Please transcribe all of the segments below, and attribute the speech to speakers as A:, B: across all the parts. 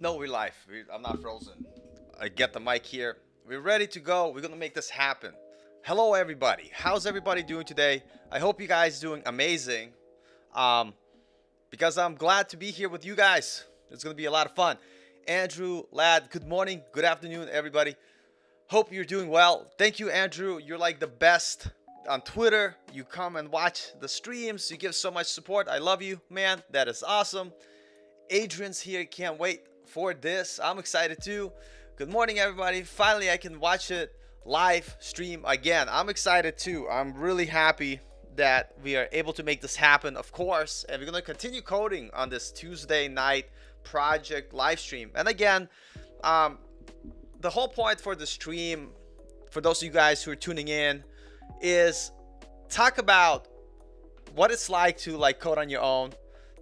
A: No, we're live. I'm not frozen. I get the mic here. We're ready to go. We're gonna make this happen. Hello, everybody. How's everybody doing today? I hope you guys doing amazing. Um, because I'm glad to be here with you guys. It's gonna be a lot of fun. Andrew, lad, good morning, good afternoon, everybody. Hope you're doing well. Thank you, Andrew. You're like the best on Twitter. You come and watch the streams. You give so much support. I love you, man. That is awesome. Adrian's here. Can't wait for this. I'm excited too. Good morning, everybody. Finally, I can watch it live stream again. I'm excited too. I'm really happy that we are able to make this happen, of course. And we're going to continue coding on this Tuesday night project live stream. And again, the whole point for the stream, for those of you guys who are tuning in, is talk about what it's like to code on your own.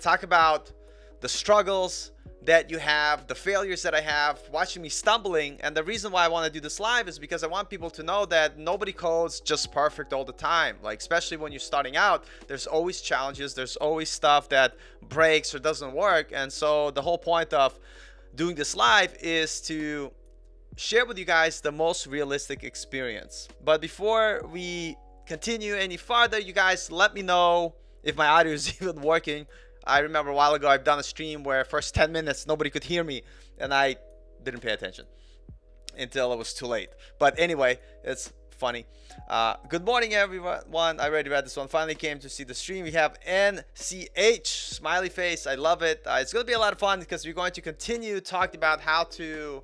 A: Talk about the struggles that you have, the failures that I have, watching me stumbling. And the reason why I want to do this live is because I want people to know that nobody codes just perfect all the time. Especially when you're starting out, there's always challenges. There's always stuff that breaks or doesn't work. And so the whole point of doing this live is to share with you guys the most realistic experience. But before we continue any farther, you guys let me know if my audio is even working. I remember a while ago I've done a stream where first 10 minutes nobody could hear me and I didn't pay attention until it was too late. But anyway, it's funny. Good morning, everyone. I already read this one. Finally came to see the stream. We have NCH, smiley face. I love it. It's going to be a lot of fun because we're going to continue talking about how to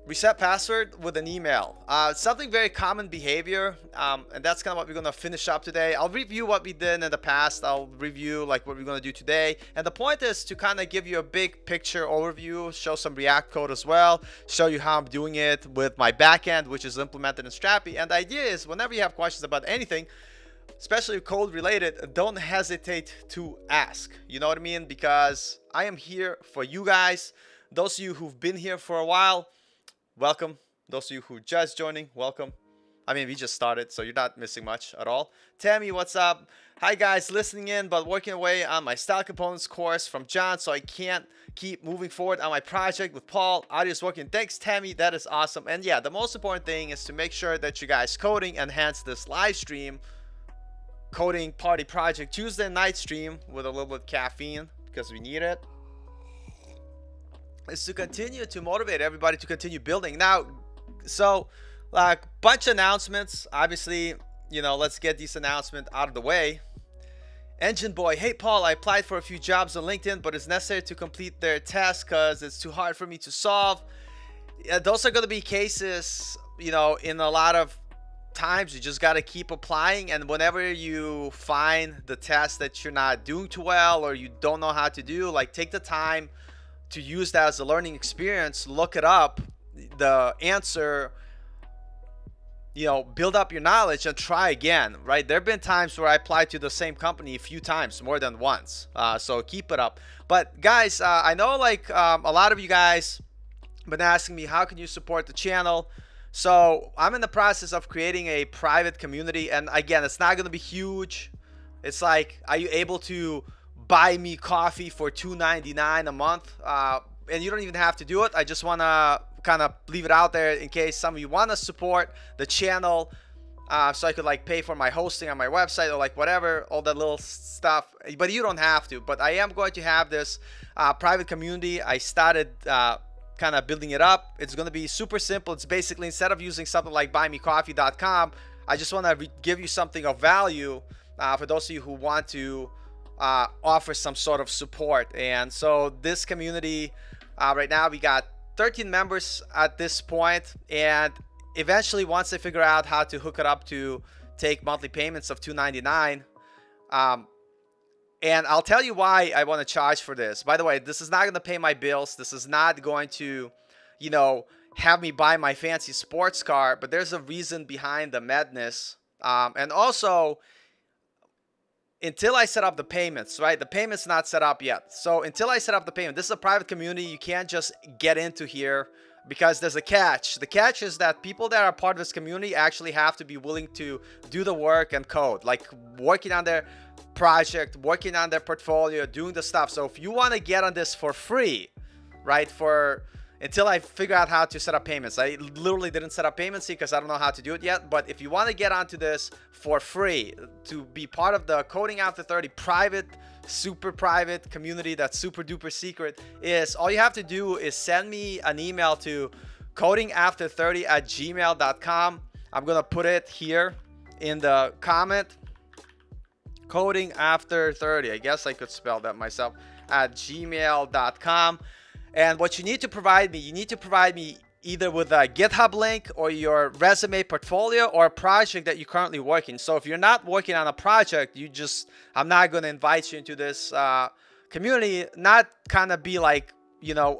A: reset password with an email. Something very common behavior, and that's kind of what we're going to finish up today. I'll review what we did in the past. I'll review what we're going to do today. And the point is to kind of give you a big picture overview, show some React code as well, show you how I'm doing it with my backend, which is implemented in Strapi. And the idea is whenever you have questions about anything, especially code related, don't hesitate to ask. You know what I mean? Because I am here for you guys. Those of you who've been here for a while, welcome. Those of you who just joining, welcome. I mean, we just started, so you're not missing much at all. Tammy, what's up? Hi guys, listening in but working away on my style components course from John, so I can't keep moving forward on my project with Paul. Audio is working. Thanks, Tammy. That is awesome. And yeah, the most important thing is to make sure that you guys coding, and hence this live stream coding party project Tuesday night stream with a little bit of caffeine because we need it, is to continue to motivate everybody to continue building. Now, so bunch of announcements. Obviously, let's get these announcements out of the way. Engine Boy, hey Paul, I applied for a few jobs on LinkedIn, but it's necessary to complete their test because it's too hard for me to solve. Those are going to be cases, in a lot of times you just got to keep applying, and whenever you find the test that you're not doing too well or you don't know how to do, take the time to use that as a learning experience, look it up, the answer, build up your knowledge and try again, right? There have been times where I applied to the same company a few times, more than once. So keep it up. But guys, I know a lot of you guys been asking me, how can you support the channel? So I'm in the process of creating a private community. And again, it's not going to be huge. It's are you able to buy me coffee for $2.99 a month? And you don't even have to do it. I just want to kind of leave it out there in case some of you want to support the channel, so I could pay for my hosting on my website or whatever, all that little stuff. But you don't have to. But I am going to have this private community. I started kind of building it up. It's going to be super simple. It's basically, instead of using something like buymecoffee.com, I just want to give you something of value for those of you who want to offer some sort of support. And so this community, right now we got 13 members at this point, and eventually once I figure out how to hook it up to take monthly payments of $2.99, and I'll tell you why I want to charge for this. By the way, this is not going to pay my bills. This is not going to have me buy my fancy sports car, but there's a reason behind the madness. And also, until I set up the payments, right? The payment's not set up yet. So until I set up the payment, this is a private community. You can't just get into here because there's a catch. The catch is that people that are part of this community actually have to be willing to do the work and code, like working on their project, working on their portfolio, doing the stuff. So if you want to get on this for free, right, until I figure out how to set up payments. I literally didn't set up payments because I don't know how to do it yet. But if you want to get onto this for free, to be part of the Coding After 30 private, super private community that's super duper secret, is all you have to do is send me an email to codingafter30@gmail.com. I'm going to put it here in the comment. Codingafter30. I guess I could spell that myself, at gmail.com. And what you need to provide me, either with a GitHub link or your resume, portfolio, or a project that you're currently working. So if you're not working on a project, I'm not going to invite you into this community. Not kind of be like, I don't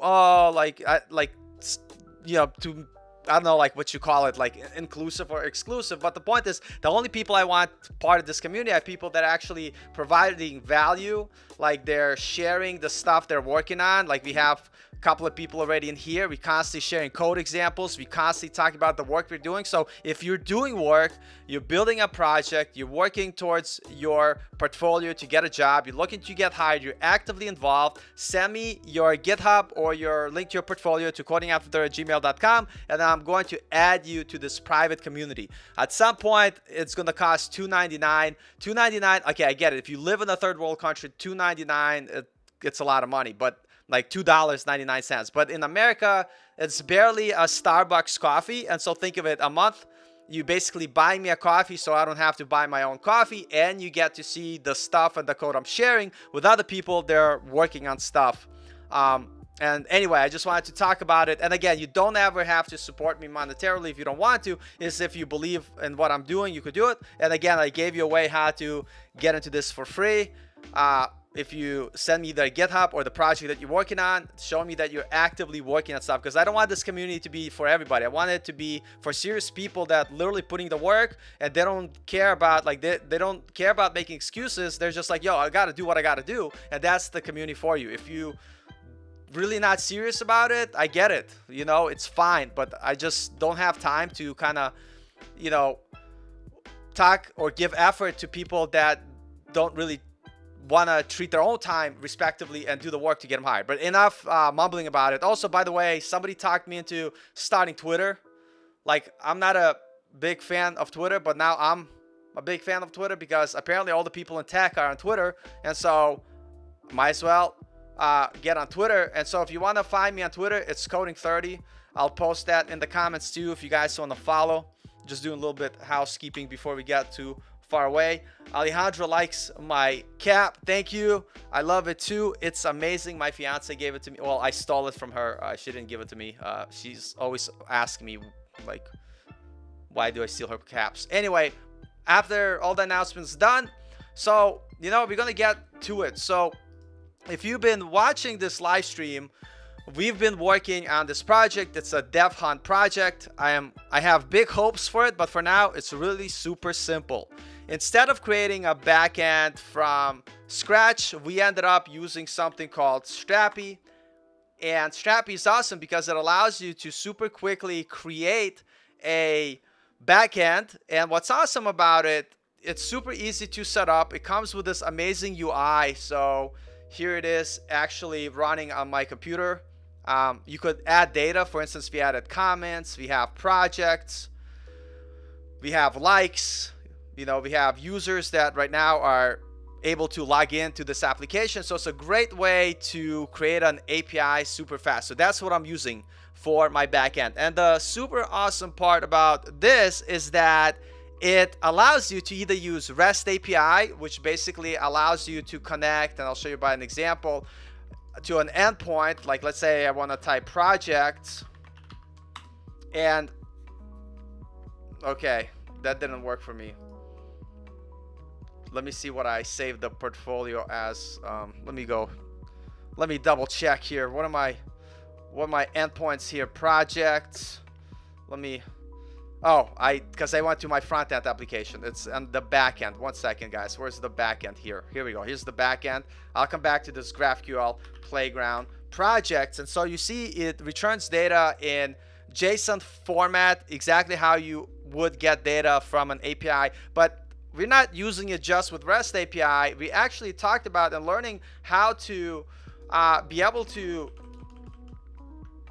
A: know, like what you call it, like inclusive or exclusive. But the point is, the only people I want part of this community are people that are actually providing value, like they're sharing the stuff they're working on. Like we have a couple of people already in here. We constantly sharing code examples. We constantly talk about the work we're doing. So if you're doing work, you're building a project, you're working towards your portfolio to get a job, you're looking to get hired, you're actively involved, send me your GitHub or your link to your portfolio to codingafter30@gmail.com, and I'm going to add you to this private community. At some point, it's going to cost $2.99. $2.99, okay, I get it. If you live in a third world country, $2.99, it's a lot of money, but like $2.99. But in America, it's barely a Starbucks coffee. And so think of it, a month, you basically buy me a coffee so I don't have to buy my own coffee, and you get to see the stuff and the code I'm sharing with other people that are working on stuff. And anyway, I just wanted to talk about it. And again, you don't ever have to support me monetarily if you don't want to. Is if you believe in what I'm doing, you could do it. And again, I gave you a way how to get into this for free. If you send me the GitHub or the project that you're working on, show me that you're actively working on stuff, because I don't want this community to be for everybody. I want it to be for serious people that literally putting the work, and they don't care about, like, they don't care about making excuses. They're just like, yo, I got to do what I got to do. And that's the community for you. If you really not serious about it, I get it. It's fine. But I just don't have time to kind of, talk or give effort to people that don't really want to treat their own time respectively and do the work to get them hired. But enough mumbling about it. Also, by the way, somebody talked me into starting Twitter. Like, I'm not a big fan of Twitter, but now I'm a big fan of Twitter because apparently all the people in tech are on Twitter. And so might as well get on Twitter. And so if you want to find me on Twitter, it's Coding30. I'll post that in the comments too if you guys want to follow. Just doing a little bit housekeeping before we get too far away. Alejandra likes my cap. Thank you. I love it too. It's amazing. My fiance gave it to me. Well, I stole it from her. She didn't give it to me. She's always asking me, like, why do I steal her caps? Anyway, after all the announcements done, so we're gonna get to it. So if you've been watching this live stream, we've been working on this project. It's a dev hunt project. I have big hopes for it, but for now it's really super simple. Instead of creating a backend from scratch, we ended up using something called Strapi. And Strapi is awesome because it allows you to super quickly create a backend. And what's awesome about it, it's super easy to set up. It comes with this amazing UI. So here it is actually running on my computer. You could add data. For instance, we added comments, we have projects, we have likes, we have users that right now are able to log into this application. So it's a great way to create an API super fast. So that's what I'm using for my backend. And the super awesome part about this is that it allows you to either use REST API, which basically allows you to connect, and I'll show you by an example, to an endpoint. Like, let's say I want to type project, and okay, that didn't work for me. Let me see what I saved the portfolio as. Let me double check here. What are my endpoints here? Projects. Because I went to my front end application. It's on the back end. One second, guys. Where's the back end here? Here we go. Here's the back end. I'll come back to this GraphQL playground projects. And so you see it returns data in JSON format, exactly how you would get data from an API. But we're not using it just with REST API. We actually talked about and learning how to be able to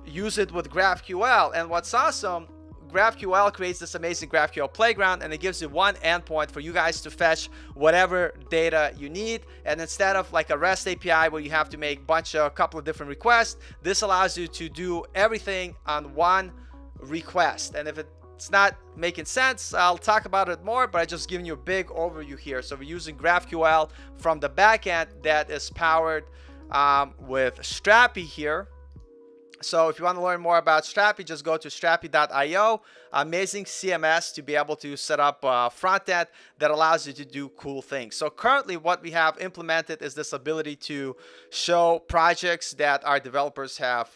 A: use it with GraphQL. And what's awesome, GraphQL creates this amazing GraphQL playground, and it gives you one endpoint for you guys to fetch whatever data you need. And instead of like a REST API where you have to make a couple of different requests, this allows you to do everything on one request. And if it's not making sense, I'll talk about it more, but I'm just giving you a big overview here. So we're using GraphQL from the backend that is powered with Strapi here. So if you want to learn more about Strapi, just go to strapi.io. Amazing CMS to be able to set up a front end that allows you to do cool things. So currently what we have implemented is this ability to show projects that our developers have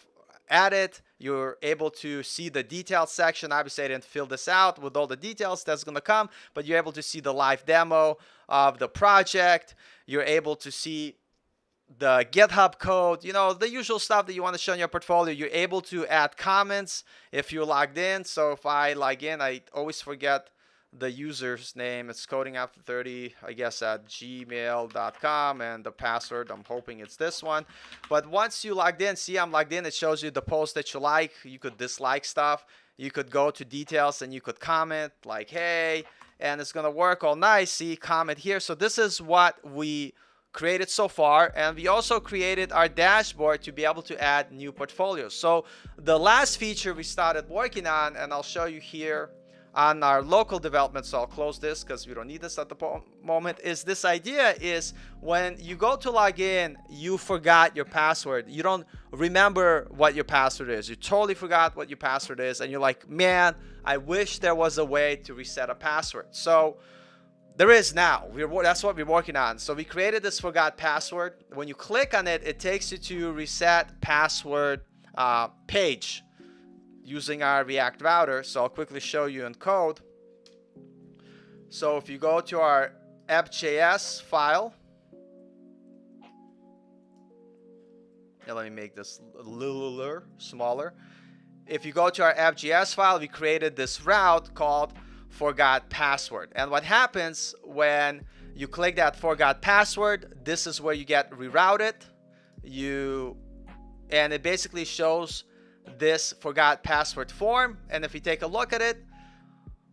A: added. You're able to see the details section. Obviously I didn't fill this out with all the details that's going to come, but you're able to see the live demo of the project. You're able to see the GitHub code, you know, the usual stuff that you want to show in your portfolio. You're able to add comments if you're logged in. So if I log in, I always forget the user's name. It's coding after 30, I guess, at gmail.com, and the password, I'm hoping it's this one. But once you logged in, see I'm logged in, it shows you the post that you like. You could dislike stuff. You could go to details and you could comment like, hey, and it's going to work all nice. See, comment here. So this is what we created so far, and we also created our dashboard to be able to add new portfolios. So the last feature we started working on, and I'll show you here on our local development, so I'll close this because we don't need this at the moment, is this idea is when you go to log in, you forgot your password. You don't remember what your password is. You totally forgot what your password is, and you're like, man, I wish there was a way to reset a password. So there is now. That's what we're working on. So we created this forgot password. When you click on it, it takes you to reset password page using our React router. So I'll quickly show you in code. So if you go to our app.js file, let me make this a little smaller. If you go to our app.js file, we created this route called forgot password. And what happens when you click that forgot password, this is where you get rerouted. And it basically shows this forgot password form. And if you take a look at it,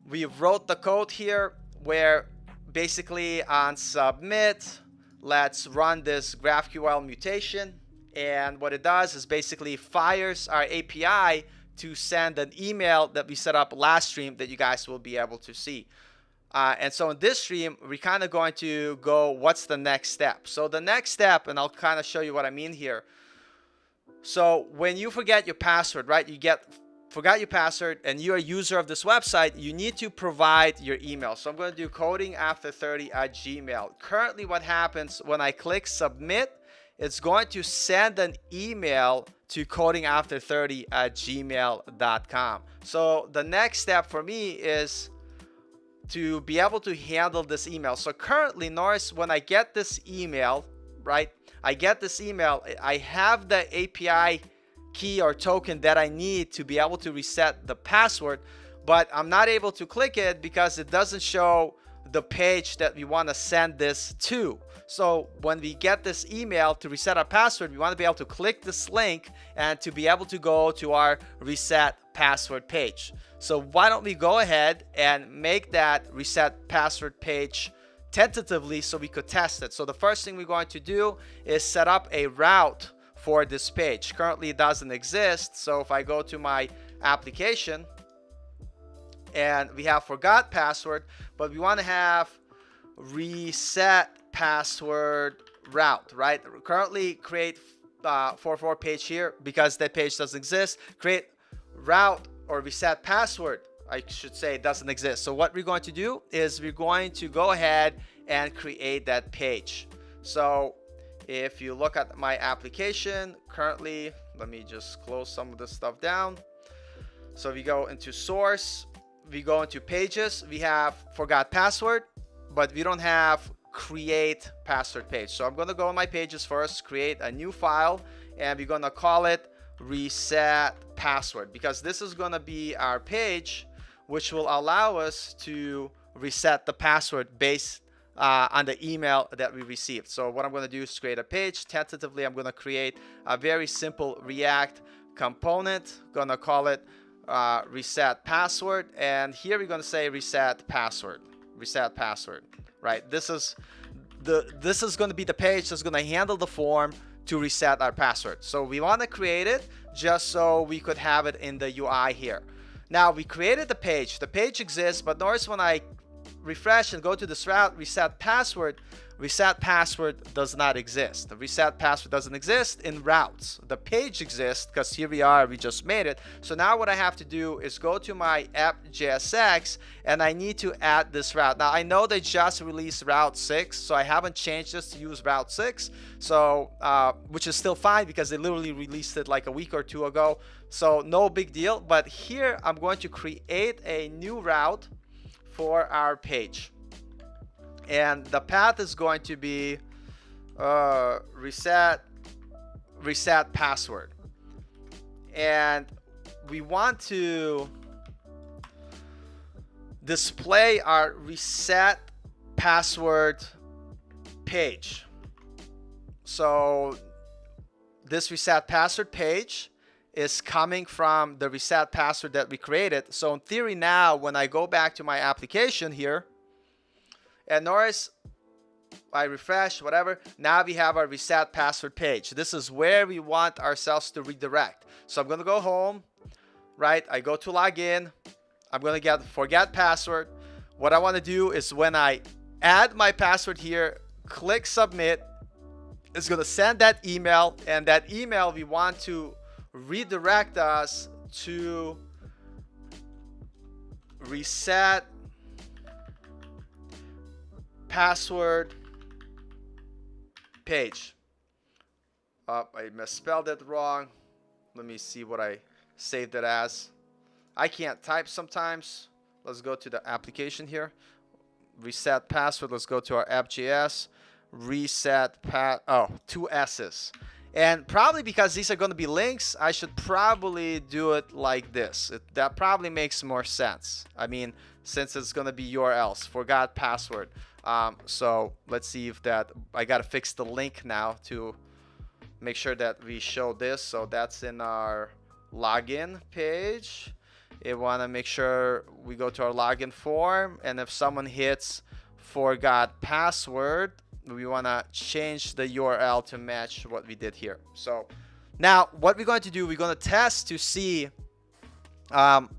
A: we wrote the code here where basically on submit, let's run this GraphQL mutation. And what it does is basically fires our API to send an email that we set up last stream that you guys will be able to see. And so in this stream, we're kind of going to go, what's the next step? So the next step, and I'll kind of show you what I mean here. So when you forget your password, right, forgot your password and you're a user of this website, you need to provide your email. So I'm going to do codingafter30@gmail. Currently what happens when I click submit, it's going to send an email to codingafter30@gmail.com. So the next step for me is to be able to handle this email. So currently, notice when I get this email, right? I get this email, I have the API key or token that I need to be able to reset the password, but I'm not able to click it because it doesn't show the page that we want to send this to. So when we get this email to reset our password, we want to be able to click this link and to be able to go to our reset password page. So why don't we go ahead and make that reset password page tentatively so we could test it. So the first thing we're going to do is set up a route for this page. Currently it doesn't exist. So if I go to my application and we have forgot password, but we want to have reset password route, right? Currently create 44 page here because that page doesn't exist. Create route or reset password, I should say, doesn't exist. So what we're going to do is we're going to go ahead and create that page. So if you look at my application currently, let me just close some of this stuff down. So we go into source, we go into pages, we have forgot password, but we don't have create password page. So I'm going to go on my pages first, create a new file, and we're gonna call it reset password, because this is gonna be our page which will allow us to reset the password based on the email that we received. So what I'm going to do is create a page. Tentatively, I'm going to create a very simple React component. Going to call it reset password, and here we're going to say reset password. Reset password, right? This is going to be the page that's going to handle the form to reset our password. So we want to create it just so we could have it in the UI here. Now we created the page. The page exists, but notice when I refresh and go to this route, reset password does not exist. The reset password doesn't exist in routes. The page exists because here we are, we just made it. So now what I have to do is go to my app.jsx and I need to add this route. Now I know they just released route 6, so I haven't changed this to use route 6, so which is still fine because they literally released it like a week or two ago. So no big deal. But here I'm going to create a new route for our page, and the path is going to be reset password, and we want to display our reset password page. So this reset password page is coming from the reset password that we created. So in theory now, when I go back to my application here, and notice I refresh, whatever, now we have our reset password page. This is where we want ourselves to redirect. So I'm going to go home, right? I go to login. I'm going to get forget password. What I want to do is when I add my password here, click submit. It's going to send that email, and that email we want to redirect us to reset password page. I misspelled it wrong. Let me see what I saved it as. I can't type sometimes. Let's go to the application here. Reset password. Let's go to our app.js. Reset two S's. And probably because these are going to be links, I should probably do it like this. That probably makes more sense. I mean, since it's going to be URLs, forgot password. So let's see if that, I got to fix the link now to make sure that we show this. So that's in our login page. We want to make sure we go to our login form. And if someone hits forgot password, we want to change the URL to match what we did here. So now what we're going to do, we're going to test to see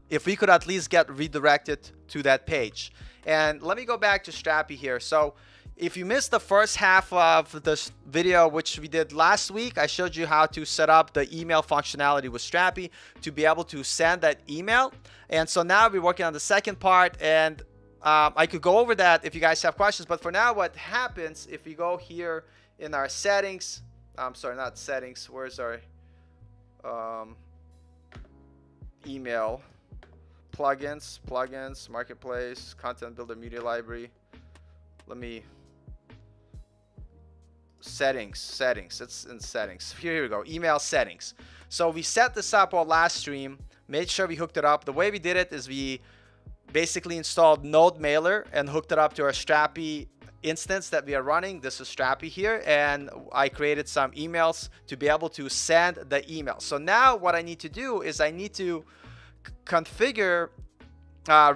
A: if we could at least get redirected to that page. And let me go back to Strapi here. So if you missed the first half of this video, which we did last week, I showed you how to set up the email functionality with Strapi to be able to send that email. And so now we're working on the second part, and I could go over that if you guys have questions, but for now, what happens if we go here in our settings, I'm sorry, not settings, where's our email, plugins, marketplace, content builder, media library, settings, it's in settings. Here we go, email settings. So we set this up on last stream, made sure we hooked it up. The way we did it is we basically installed Node Mailer and hooked it up to our Strapi instance that we are running. This is Strapi here, and I created some emails to be able to send the email. So now what I need to do is I need to configure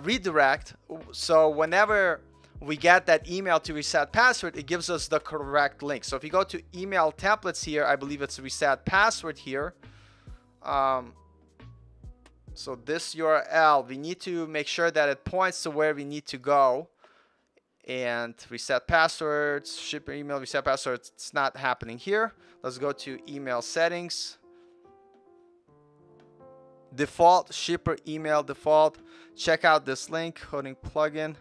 A: redirect, so whenever we get that email to reset password, it gives us the correct link. So if you go to email templates here, I believe it's reset password here. So this URL, we need to make sure that it points to where we need to go. And reset passwords, shipper email, reset passwords, it's not happening here. Let's go to email settings. Default, shipper email default. Check out this link, hosting plugin.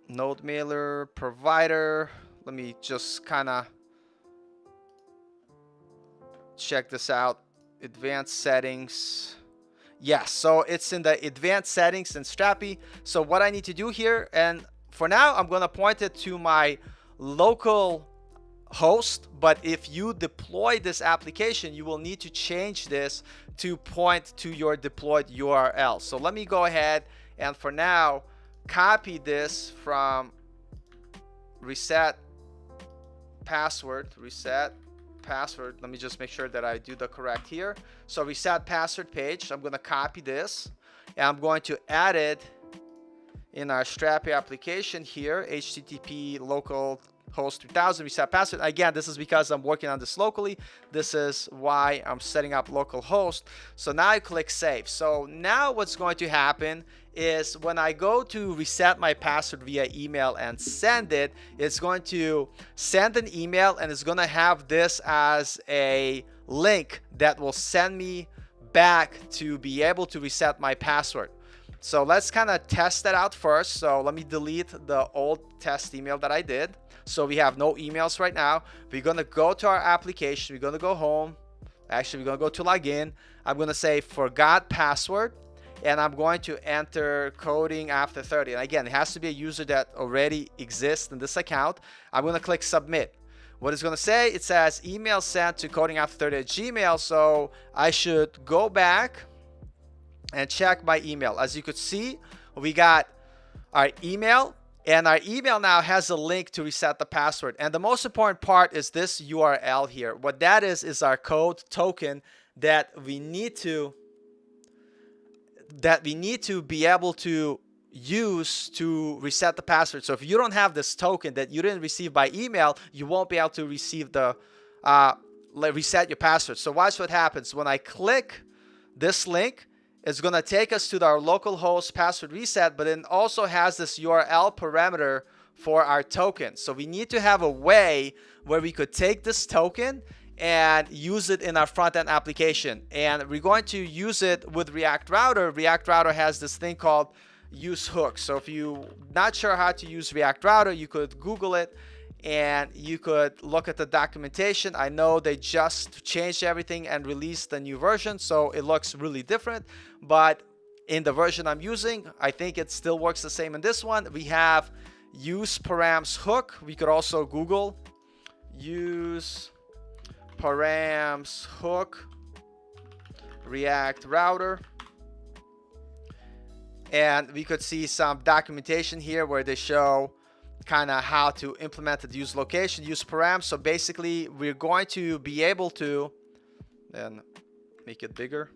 A: Node Mailer, provider. Let me just kind of check this out. Advanced settings. Yes, so it's in the advanced settings in Strapi. So what I need to do here, and for now I'm going to point it to my local host, but if you deploy this application, you will need to change this to point to your deployed URL. So let me go ahead and for now copy this from reset password. Let me just make sure that I do the correct here. So reset password page, I'm going to copy this and I'm going to add it in our Strapi application here, http local host 3000 reset password. Again, this is because I'm working on this locally. This is why I'm setting up local host. So now I click save. So now what's going to happen is when I go to reset my password via email and send it, it's going to send an email and it's going to have this as a link that will send me back to be able to reset my password. So let's kind of test that out first. So let me delete the old test email that I did. So we have no emails right now. We're going to go to our application. We're going to go home. Actually, we're going to go to login. I'm going to say forgot password. And I'm going to enter coding after 30. And again, it has to be a user that already exists in this account. I'm going to click submit. What it's going to say, it says email sent to codingafter30@gmail. So I should go back and check my email. As you could see, we got our email. And our email now has a link to reset the password. And the most important part is this URL here. What that is our code token that we need to be able to use to reset the password. So if you don't have this token that you didn't receive by email, you won't be able to receive the reset your password. So watch what happens. When I click this link, it's going to take us to our localhost password reset, but it also has this URL parameter for our token. So we need to have a way where we could take this token and use it in our front-end application. And we're going to use it with React Router. React Router has this thing called use hooks. So if you're not sure how to use React Router, you could Google it and you could look at the documentation. I know they just changed everything and released a new version, so it looks really different. But in the version I'm using, I think it still works the same in this one. We have use params hook. We could also Google use params hook React Router. And we could see some documentation here where they show kind of how to implement the use location, use params. So basically, we're going to be able to then make it bigger.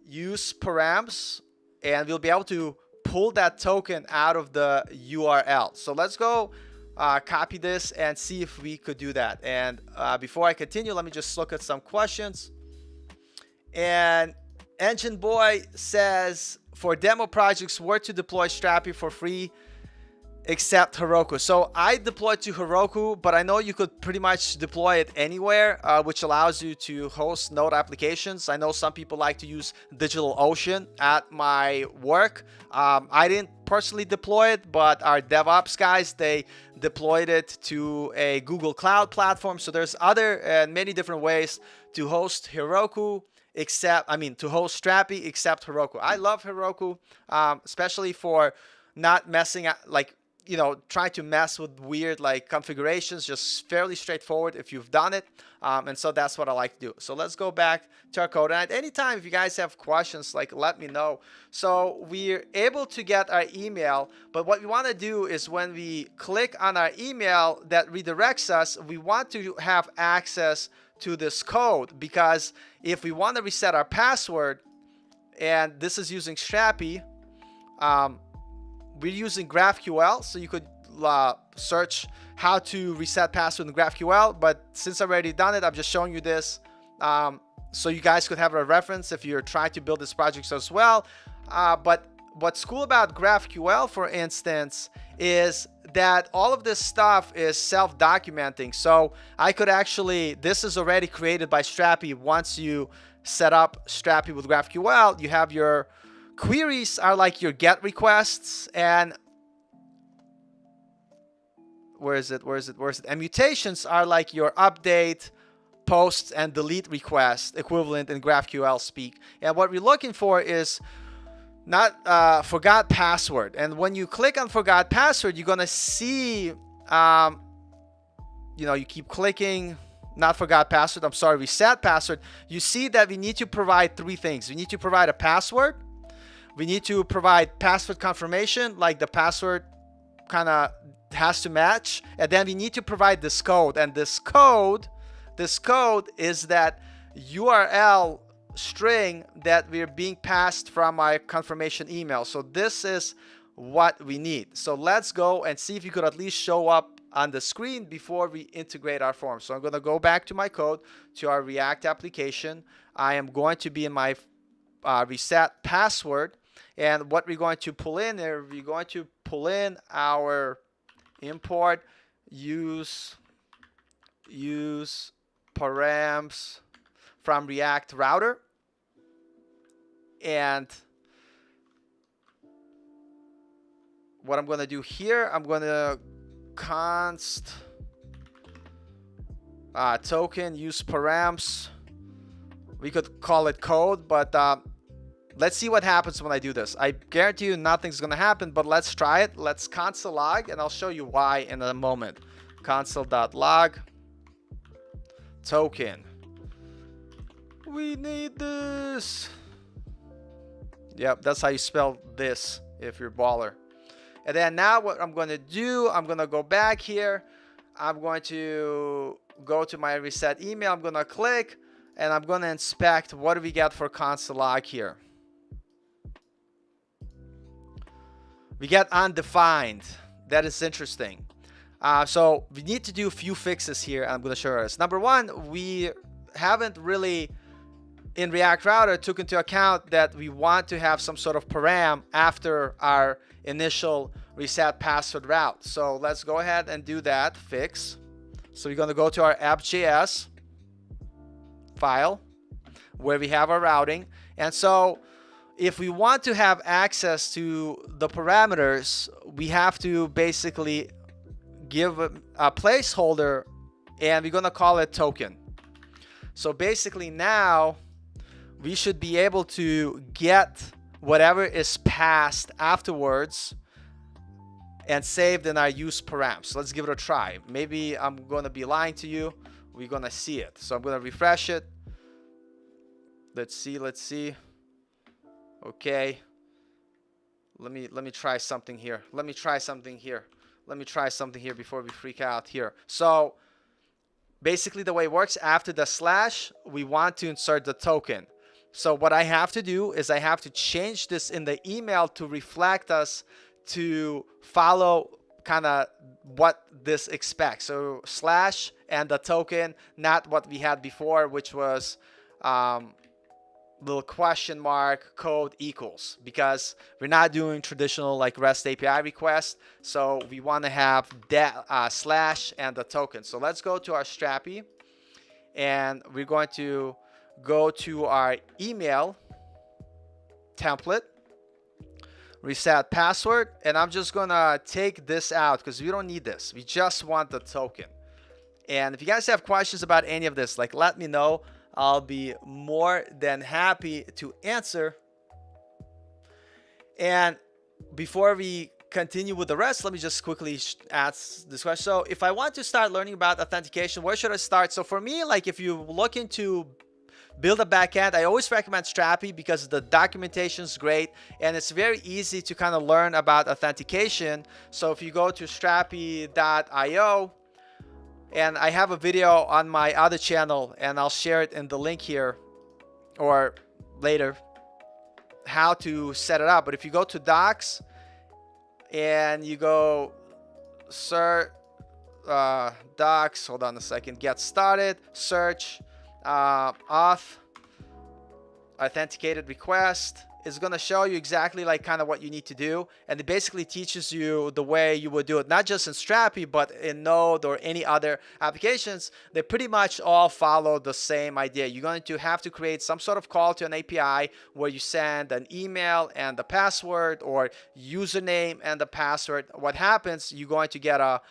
A: Use params, and we'll be able to pull that token out of the URL. So let's go copy this and see if we could do that. And before I continue, let me just look at some questions. And Engine Boy says, for demo projects, where to deploy Strapi for free except Heroku. So I deployed to Heroku, but I know you could pretty much deploy it anywhere, which allows you to host Node applications. I know some people like to use DigitalOcean at my work. I didn't personally deploy it, but our DevOps guys, they deployed it to a Google Cloud platform. So there's other and many different ways to host Heroku, to host Strapi except Heroku. I love Heroku, especially for not messing up, trying to mess with weird configurations. Just fairly straightforward if you've done it. And so that's what I like to do. So let's go back to our code. And at any time, if you guys have questions, let me know. So we're able to get our email. But what we want to do is when we click on our email that redirects us, we want to have access to this code, because if we want to reset our password, and this is using Strapi, we're using GraphQL, so you could search how to reset password in GraphQL. But since I've already done it, I'm just showing you this so you guys could have a reference if you're trying to build this project as well. But what's cool about GraphQL, for instance, is that all of this stuff is self-documenting. So I could actually, this is already created by Strapi. Once you set up Strapi with GraphQL, you have your queries are like your GET requests, and where is it? And mutations are like your update, posts, and delete requests, equivalent in GraphQL speak. And what we're looking for is not forgot password. And when you click on forgot password, you're gonna see you keep clicking, not forgot password, I'm sorry, reset password, you see that we need to provide three things. We need to provide a password. We need to provide password confirmation, like the password kind of has to match. And then we need to provide this code. And this code is that URL string that we're being passed from our confirmation email. So this is what we need. So let's go and see if you could at least show up on the screen before we integrate our form. So I'm going to go back to my code, to our React application. I am going to be in my reset password. And what we're going to pull in there, we're going to pull in our import use params from React router. And what I'm going to do here, I'm going to const token use params. We could call it code, but let's see what happens when I do this. I guarantee you nothing's going to happen, but let's try it. Let's console log, and I'll show you why in a moment. Console.log token. We need this. Yep, that's how you spell this if you're baller. And then now what I'm going to do, I'm going to go back here. I'm going to go to my reset email. I'm going to click, and I'm going to inspect what do we get for console log here. We get undefined. That is interesting. So we need to do a few fixes here. I'm going to show us. Number one, we haven't really in React Router took into account that we want to have some sort of param after our initial reset password route. So let's go ahead and do that fix. So we're going to go to our app.js file where we have our routing. And so if we want to have access to the parameters, we have to basically give a placeholder, and we're going to call it token. So basically now we should be able to get whatever is passed afterwards and saved in our use params. So let's give it a try. Maybe I'm going to be lying to you. We're going to see it. So I'm going to refresh it. Let's see. Okay. Let me try something here. Let me try something here before we freak out here. So basically the way it works, after the slash, we want to insert the token. So what I have to do is I have to change this in the email to reflect us to follow kind of what this expects. So slash and the token, not what we had before, which was little question mark code equals, because we're not doing traditional like REST API requests. So we want to have that slash and the token. So let's go to our Strapi, and we're going to go to our email template, reset password, and I'm just gonna take this out because we don't need this. We just want the token. And if you guys have questions about any of this, like, let me know. I'll be more than happy to answer. And before we continue with the rest, let me just quickly ask this question. So if I want to start learning about authentication, where should I start? So for me, like, if you look into build a backend, I always recommend Strapi because the documentation is great and it's very easy to kind of learn about authentication. So if you go to strapi.io, and I have a video on my other channel, and I'll share it in the link here or later, how to set it up. But if you go to docs and you go docs, hold on a second, get started, search auth authenticated request, is going to show you exactly like kind of what you need to do, and it basically teaches you the way you would do it, not just in Strapi but in Node or any other applications. They pretty much all follow the same idea. You're going to have to create some sort of call to an API where you send an email and the password, or username and the password. What happens, you're going to get a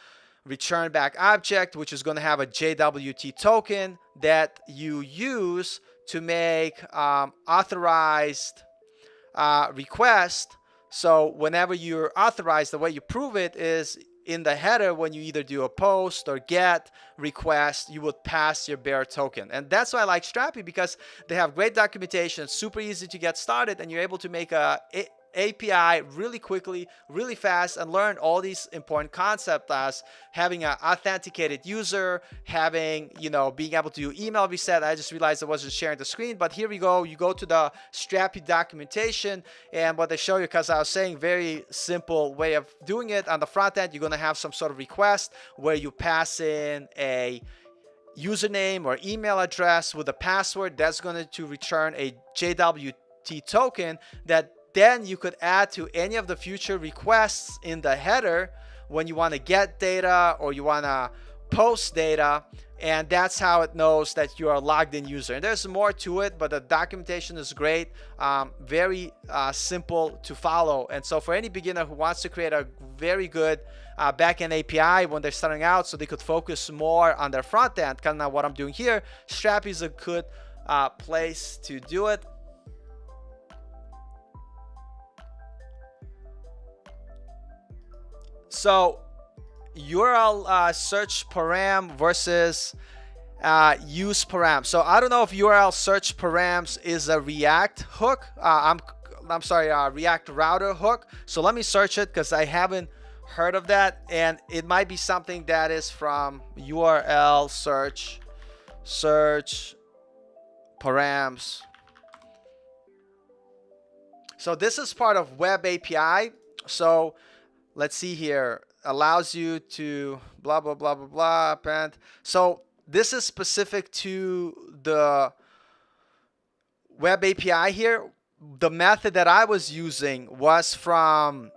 A: return back object which is going to have a JWT token that you use to make authorized request. So whenever you're authorized, the way you prove it is in the header, when you either do a post or get request, you would pass your bearer token. And that's why I like Strapi, because they have great documentation, super easy to get started, and you're able to make a API really quickly, really fast, and learn all these important concepts as having an authenticated user, having, being able to do email reset. I just realized I wasn't sharing the screen, but here we go. You go to the Strapi documentation, and what they show you, because I was saying very simple way of doing it. On the front end, you're going to have some sort of request where you pass in a username or email address with a password that's going to return a JWT token that then you could add to any of the future requests in the header when you want to get data or you want to post data. And that's how it knows that you are a logged in user. And there's more to it, but the documentation is great, very simple to follow. And so for any beginner who wants to create a very good backend API when they're starting out, so they could focus more on their front end, kind of what I'm doing here, Strapi is a good place to do it. So URL search param versus use param. So I don't know if URL search params is a React hook. I'm sorry, React router hook. So let me search it, because I haven't heard of that, and it might be something that is from URL search params. So this is part of Web API. So let's see here, allows you to blah, blah, blah, blah, blah, append. So this is specific to the Web API here. The method that I was using was from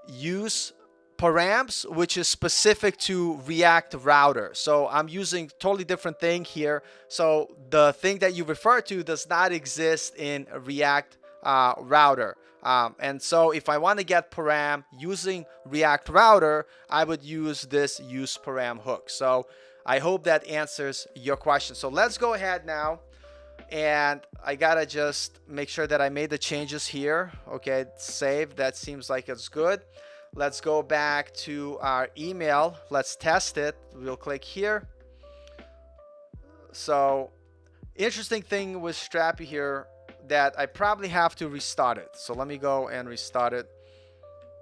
A: use params, which is specific to React router. So I'm using totally different thing here. So the thing that you refer to does not exist in React router. And so if I want to get param using React router, I would use this use param hook. So I hope that answers your question. So let's go ahead now, and I gotta just make sure that I made the changes here. Okay, save. That seems like it's good. Let's go back to our email. Let's test it. We'll click here. So interesting thing with Strapi here, that I probably have to restart it. So let me go and restart it.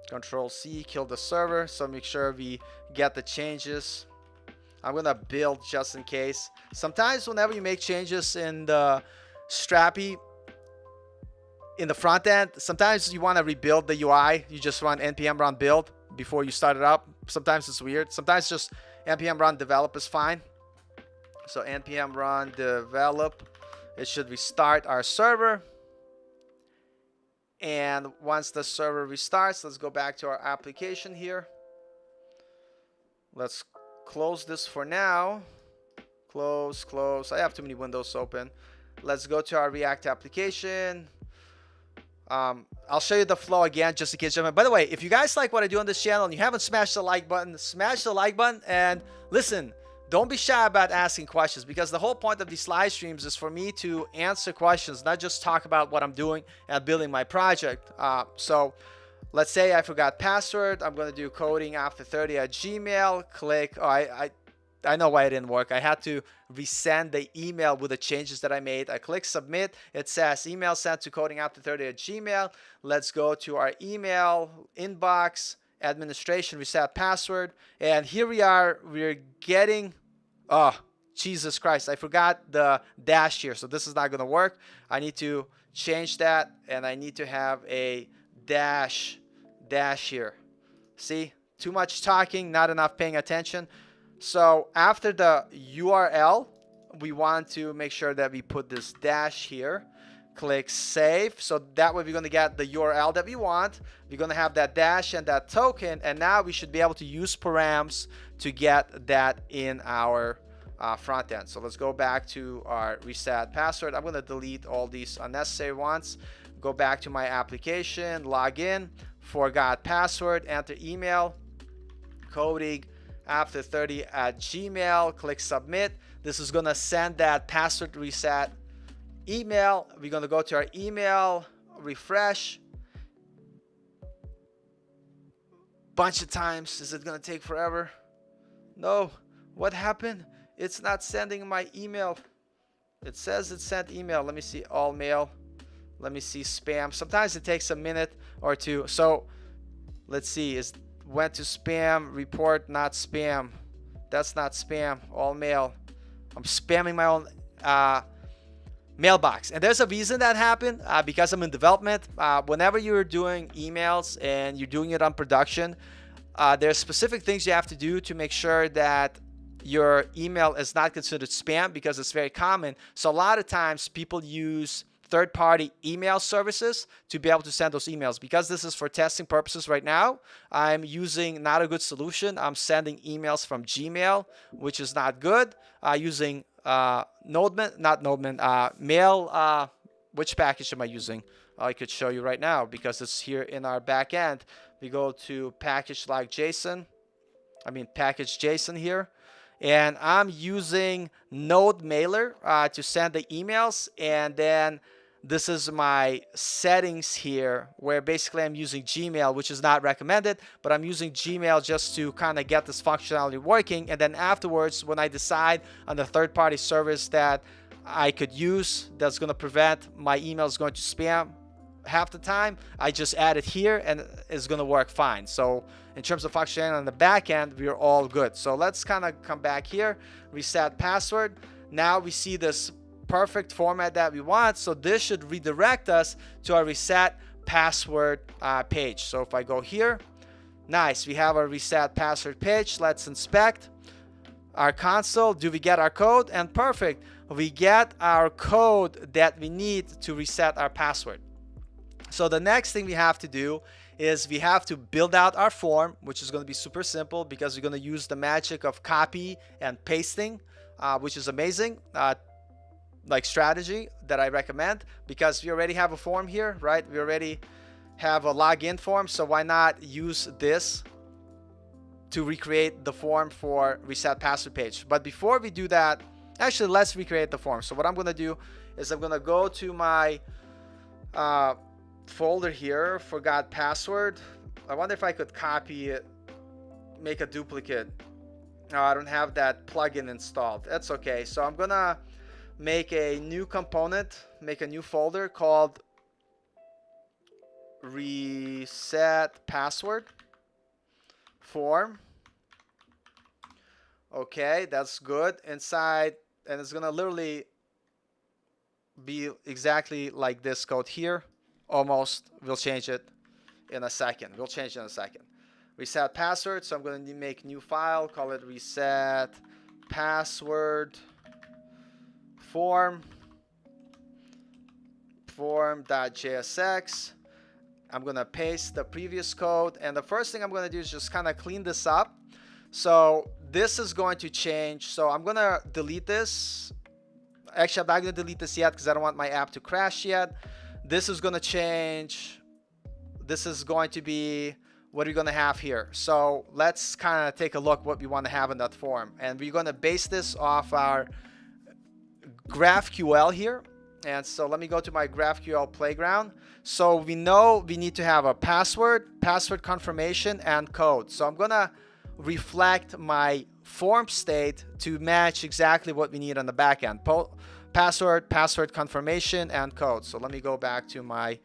A: Control C, kill the server. So make sure we get the changes. I'm gonna build just in case. Sometimes whenever you make changes in the Strapi, in the front end, sometimes you want to rebuild the UI. You just run npm run build before you start it up. Sometimes it's weird. Sometimes just npm run develop is fine. So npm run develop. It should restart our server. And once the server restarts, let's go back to our application here. Let's close this for now. Close, close. I have too many windows open. Let's go to our React application. I'll show you the flow again just in case. By the way, if you guys like what I do on this channel and you haven't smashed the like button, smash the like button. And listen, don't be shy about asking questions, because the whole point of these live streams is for me to answer questions, not just talk about what I'm doing and building my project. So let's say I forgot password. I'm going to do coding after 30 at Gmail. Click. Oh, I know why it didn't work. I had to resend the email with the changes that I made. I click submit. It says email sent to coding after 30 at Gmail. Let's go to our email inbox. Administration, reset password, and here we are. We're getting, oh Jesus Christ, I forgot the dash here, so this is not going to work. I need to change that, and I need to have a dash here. See, too much talking, not enough paying attention. So after the URL, we want to make sure that we put this dash here. Click save. So that way we're going to get the URL that we want. We're going to have that dash and that token, and now we should be able to use params to get that in our front end. So let's go back to our reset password. I'm going to delete all these unnecessary ones. Go back to my application, log in, forgot password, enter email, coding after 30 at Gmail, click submit. This is going to send that password reset email. We're going to go to our email, refresh. bunch of times. Is it gonna take forever? No. What happened? It's not sending my email. It says it sent email. Let me see all mail. Let me see spam. Sometimes it takes a minute or two. So let's see. Is went to spam report, not spam. That's not spam. All mail. I'm spamming my own mailbox, and there's a reason that happened, because I'm in development. Whenever you're doing emails and you're doing it on production, there's specific things you have to do to make sure that your email is not considered spam, because it's very common. So a lot of times people use third-party email services to be able to send those emails. Because this is for testing purposes right now, I'm using not a good solution. I'm sending emails from Gmail, which is not good. Using mail. Which package am I using? I could show you right now because it's here in our backend. We go to package JSON here, and I'm using Node Mailer to send the emails. And then this is my settings here, where basically I'm using Gmail, which is not recommended, but I'm using Gmail just to kind of get this functionality working. And then afterwards, when I decide on the third-party service that I could use that's going to prevent my emails going to spam half the time, I just add it here and it's going to work fine. So in terms of functionality on the back end, we're all good. So let's kind of come back here, reset password. Now we see this perfect format that we want. So this should redirect us to our reset password page. So if I go here, nice, we have our reset password page. Let's inspect our console. Do we get our code? And perfect, we get our code that we need to reset our password. So the next thing we have to do is we have to build out our form, which is going to be super simple because we're going to use the magic of copy and pasting, which is amazing. Like strategy that I recommend, because we already have a form here, right? We already have a login form, so why not use this to recreate the form for reset password page? But before we do that, actually, let's recreate the form. So what I'm going to do is I'm going to go to my folder here, forgot password. I wonder if I could copy it, make a duplicate. No, I don't have that plugin installed. That's okay. So I'm going to make a new component, make a new folder called reset password form. Okay, that's good. Inside, and it's gonna literally be exactly like this code here. Almost. We'll change it in a second. Reset password. So I'm going to make new file, call it reset password form.jsx. I'm going to paste the previous code, and the first thing I'm going to do is just kind of clean this up. So this is going to change. So I'm going to delete this. Actually, I'm not going to delete this yet because I don't want my app to crash yet. This is going to change. This is going to be what we're going to have here. So let's kind of take a look what we want to have in that form, and we're going to base this off our GraphQL here. And so let me go to my GraphQL playground. So we know we need to have a password confirmation, and code. So I'm going to reflect my form state to match exactly what we need on the back end. Password confirmation, and code. So let me go back to my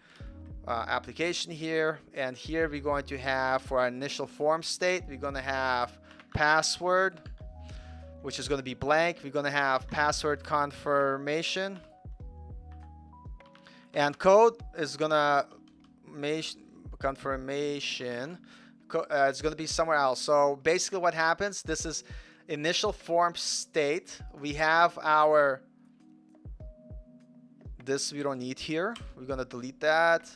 A: application here. And here we're going to have, for our initial form state, we're going to have password, which is going to be blank. We're going to have password confirmation, and code is going to confirmation. It's going to be somewhere else. So basically what happens, this is initial form state. We have our, this we don't need here. We're going to delete that.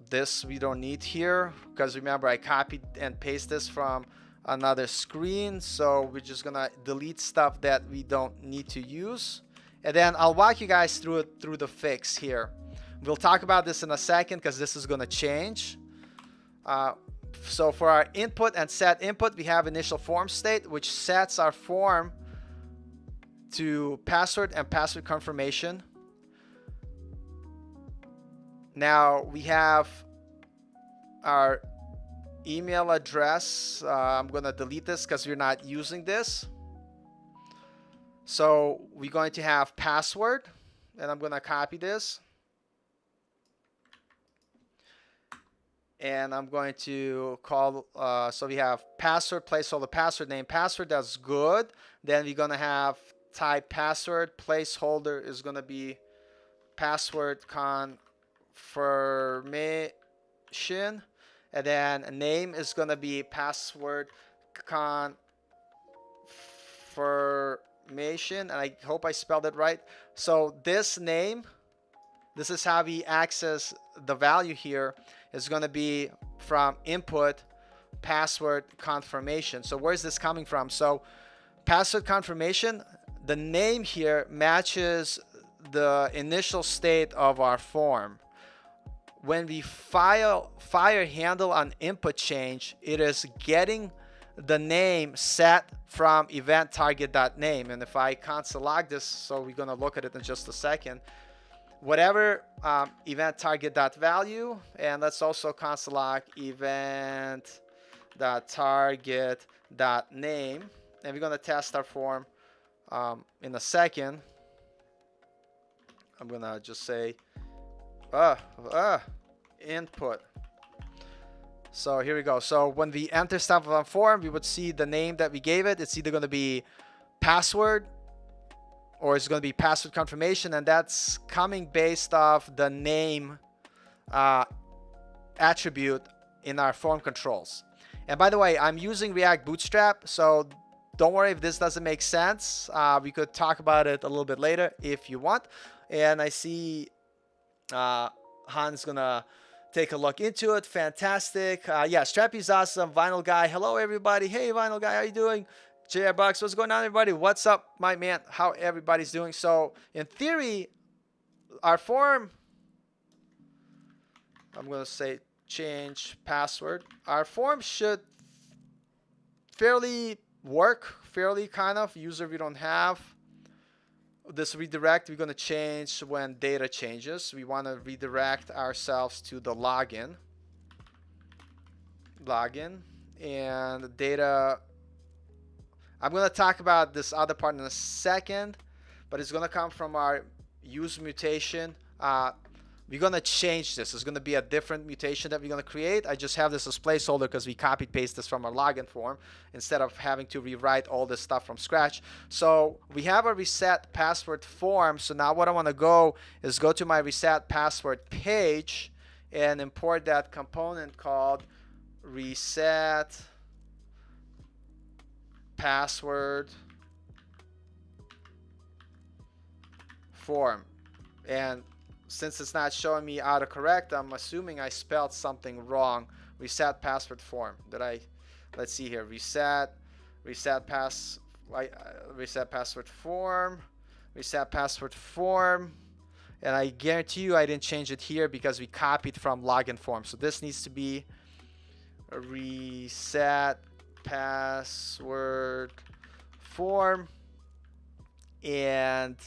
A: This we don't need here because remember I copied and pasted this from another screen. So we're just going to delete stuff that we don't need to use. And then I'll walk you guys through it, through the fix here. We'll talk about this in a second because this is going to change. So for our input and set input, we have initial form state, which sets our form to password and password confirmation. Now we have our email address. I'm gonna delete this because we're not using this. So we're going to have password, and I'm gonna copy this, and I'm going to call, so we have password, placeholder, password, name, password. That's good. Then we're gonna have type password, placeholder is gonna be password confirmation, and then a name is gonna be password confirmation, and I hope I spelled it right. So this name, this is how we access the value here, is going to be from input password confirmation. So where is this coming from? So password confirmation, the name here matches the initial state of our form. When we fire handle on input change, it is getting the name set from event target.name. And if I console log this, so we're going to look at it in just a second, whatever event target.value, and let's also console log event.target.name, and we're going to test our form in a second. I'm going to just say input. So here we go. So when we enter stuff on form, we would see the name that we gave it. It's either going to be password or it's going to be password confirmation, and that's coming based off the name attribute in our form controls. And by the way, I'm using React Bootstrap, so don't worry if this doesn't make sense. We could talk about it a little bit later if you want. And I see Han's gonna take a look into it. Fantastic. Yeah, Strapi is awesome. Vinyl guy, hello everybody. Hey Vinyl guy, how you doing? JR Bucks, what's going on everybody? What's up, my man? How everybody's doing? So in theory, our form, I'm gonna say change password. Our form should fairly work, fairly kind of. User we don't have. This redirect we're going to change when data changes. We want to redirect ourselves to the login and data. I'm going to talk about this other part in a second, but it's going to come from our use mutation. We're going to change this. It's going to be a different mutation that we're going to create. I just have this as placeholder because we copied paste this from our login form instead of having to rewrite all this stuff from scratch. So we have a reset password form. So now what I want to go is go to my reset password page and import that component called reset password form. And since it's not showing me autocorrect, I'm assuming I spelled something wrong. Reset password form. Let's see here. Reset password form. And I guarantee you I didn't change it here because we copied from login form. So this needs to be a reset password form. And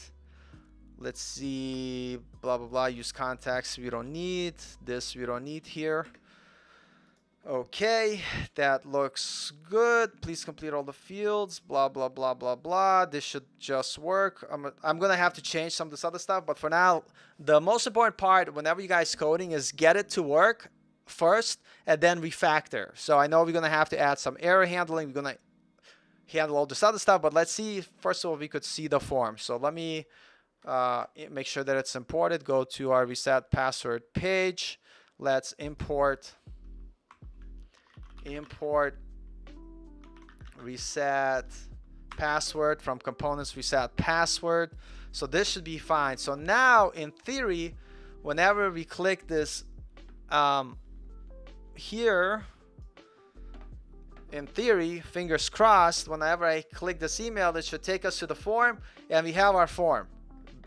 A: let's see, blah, blah, blah, use context. We don't need this. We don't need here. Okay, that looks good. Please complete all the fields, blah, blah, blah, blah, blah. This should just work. I'm going to have to change some of this other stuff. But for now, the most important part whenever you guys coding is get it to work first and then refactor. So I know we're going to have to add some error handling. We're going to handle all this other stuff. But let's see, first of all, we could see the form. So let me make sure that it's imported. Go to our reset password page. Let's import reset password from components reset password. So this should be fine. So now in theory, whenever we click this here, in theory, fingers crossed, whenever I click this email, it should take us to the form, and we have our form.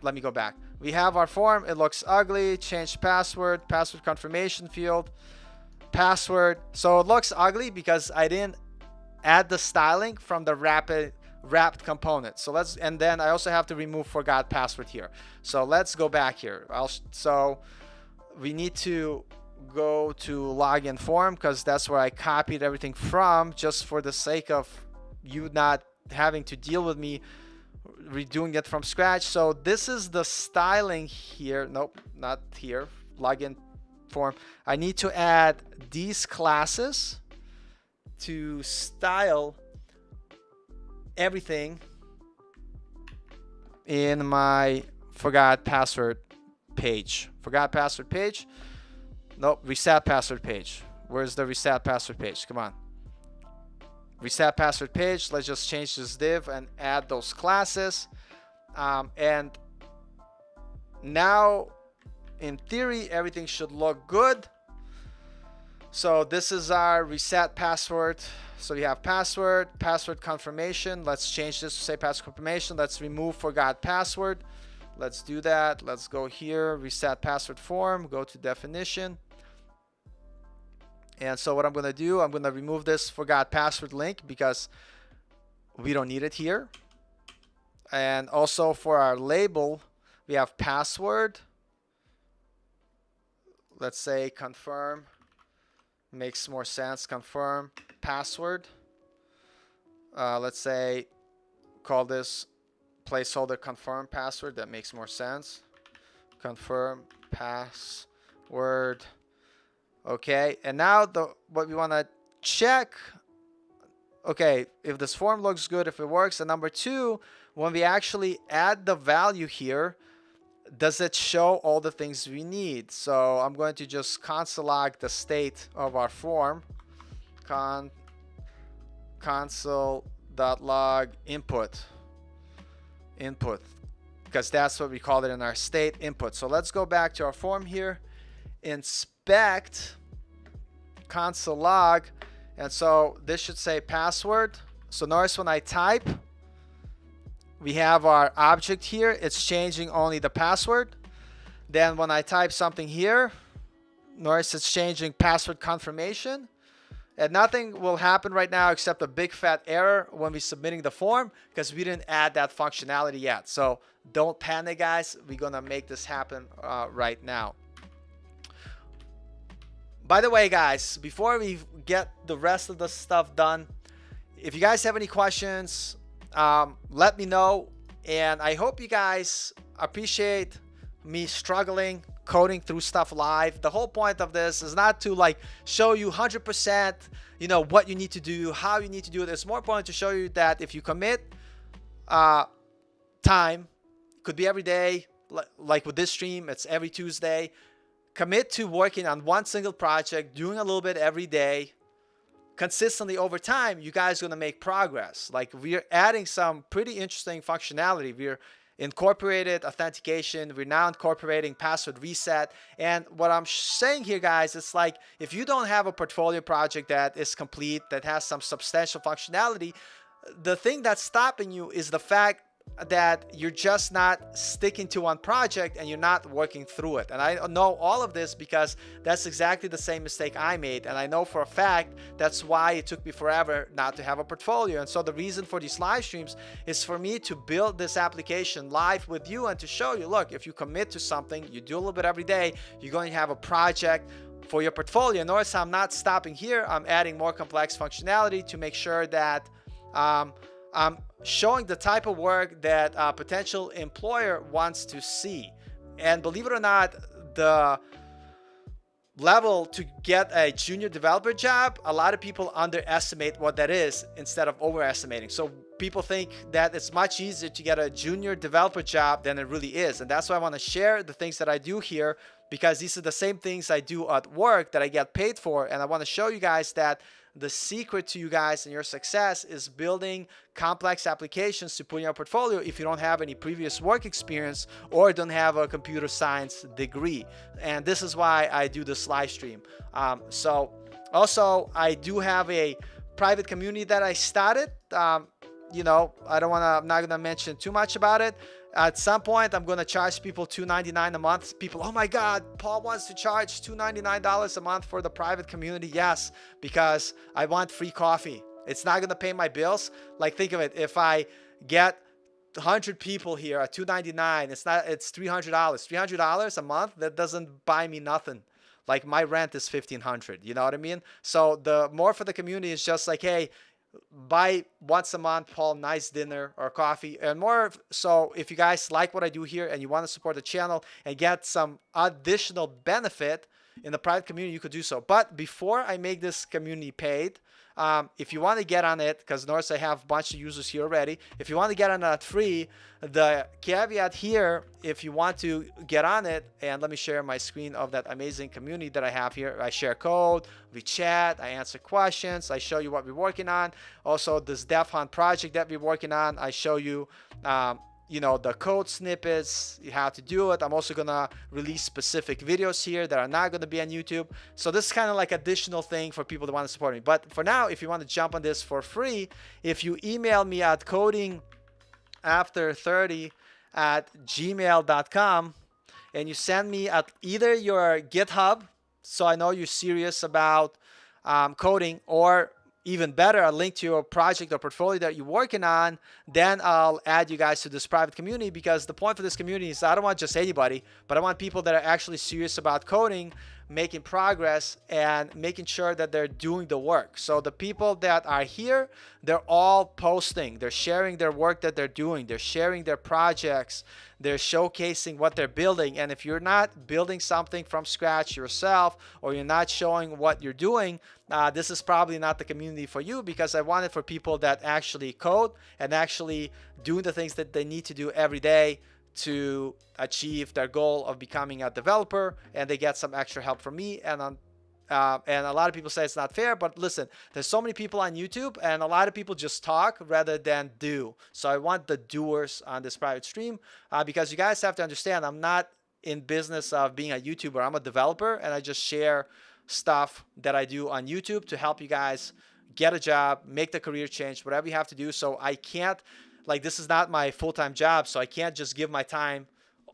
A: Let me go back. We have our form. It looks ugly. Change password, password confirmation field, password. So it looks ugly because I didn't add the styling from the wrapped component. So let's, and then I also have to remove forgot password here. So let's go back here. So we need to
B: go to login form because that's where I copied everything from, just for the sake of you not having to deal with me redoing it from scratch. So this is the styling here. Nope, not here. Login form. I need to add these classes to style everything in my forgot password page. Forgot password page. Nope, reset password page. Where's the reset password page? Come on. Reset password page. Let's just change this div and add those classes. And now, in theory, everything should look good. So this is our reset password. So you have password, password confirmation. Let's change this to say password confirmation. Let's remove forgot password. Let's do that. Let's go here, reset password form, go to definition. And so what I'm going to do, I'm going to remove this forgot password link because we don't need it here. And also for our label, we have password. Let's say confirm. Makes more sense. Confirm password. Let's say call this placeholder confirm password. That makes more sense. Confirm password. Okay, and now what we want to check, okay, if this form looks good, if it works. And number two, when we actually add the value here, does it show all the things we need? So I'm going to just console log the state of our form. Console.log input, because that's what we call it in our state, input. So let's go back to our form here, inspect, console log, and so this should say password. So notice when I type, we have our object here. It's changing only the password. Then when I type something here, notice it's changing password confirmation. And nothing will happen right now except a big fat error when we're submitting the form because we didn't add that functionality yet. So don't panic, guys. We're going to make this happen right now. By the way, guys, before we get the rest of the stuff done, if you guys have any questions, let me know. And I hope you guys appreciate me struggling coding through stuff live. The whole point of this is not to like show you 100%, you know, what you need to do, how you need to do it. It's more important to show you that if you commit time, could be every day, like with this stream, it's every Tuesday. Commit to working on one single project, doing a little bit every day, consistently over time, you guys are going to make progress. Like, we're adding some pretty interesting functionality. We're incorporated authentication. We're now incorporating password reset. And what I'm saying here, guys, it's like, if you don't have a portfolio project that is complete, that has some substantial functionality, the thing that's stopping you is the fact that you're just not sticking to one project and you're not working through it. And I know all of this because that's exactly the same mistake I made. And I know for a fact that's why it took me forever not to have a portfolio. And so the reason for these live streams is for me to build this application live with you and to show you, look, if you commit to something, you do a little bit every day, you're going to have a project for your portfolio. Notice I'm not stopping here. I'm adding more complex functionality to make sure that I'm showing the type of work that a potential employer wants to see. And believe it or not, the level to get a junior developer job, a lot of people underestimate what that is instead of overestimating. So people think that it's much easier to get a junior developer job than it really is. And that's why I want to share the things that I do here, because these are the same things I do at work that I get paid for. And I want to show you guys that the secret to you guys and your success is building complex applications to put in your portfolio if you don't have any previous work experience or don't have a computer science degree. And this is why I do this live stream. So also, I do have a private community that I started. You know, I'm not gonna mention too much about it. At some point, I'm gonna charge people $2.99 a month. People, oh my God, Paul wants to charge $2.99 a month for the private community. Yes, because I want free coffee. It's not gonna pay my bills. Like, think of it. If I get 100 people here at $2.99, it's $300. $300 a month, that doesn't buy me nothing. Like my rent is 1,500. You know what I mean? So the more for the community is just like, hey, buy once a month, Paul, nice dinner or coffee. And more so, if you guys like what I do here and you want to support the channel and get some additional benefit in the private community, you could do so. But before I make this community paid, if you want to get on it, because notice I have a bunch of users here already. If you want to get on it free, the caveat here, if you want to get on it, and let me share my screen of that amazing community that I have here. I share code, we chat, I answer questions, I show you what we're working on. Also, this Dev Hunt project that we're working on, I show you you know, the code snippets, how to do it. I'm also gonna release specific videos here that are not gonna be on YouTube. So this is kind of like additional thing for people that want to support me. But for now, if you want to jump on this for free, if you email me at codingafter30@gmail.com and you send me at either your GitHub, so I know you're serious about coding, or even better, a link to your project or portfolio that you're working on, then I'll add you guys to this private community, because the point for this community is I don't want just anybody, but I want people that are actually serious about coding, making progress, and making sure that they're doing the work. So the people that are here, they're all posting, they're sharing their work that they're doing, they're sharing their projects, they're showcasing what they're building. And if you're not building something from scratch yourself, or you're not showing what you're doing, this is probably not the community for you, because I want it for people that actually code and actually doing the things that they need to do every day to achieve their goal of becoming a developer, and they get some extra help from me. And a lot of people say it's not fair, but listen, there's so many people on YouTube, and a lot of people just talk rather than do. So I want the doers on this private stream, because you guys have to understand, I'm not in business of being a YouTuber. I'm a developer, and I just share stuff that I do on YouTube to help you guys get a job, make the career change, whatever you have to do. So I can't, like, this is not my full-time job, so I can't just give my time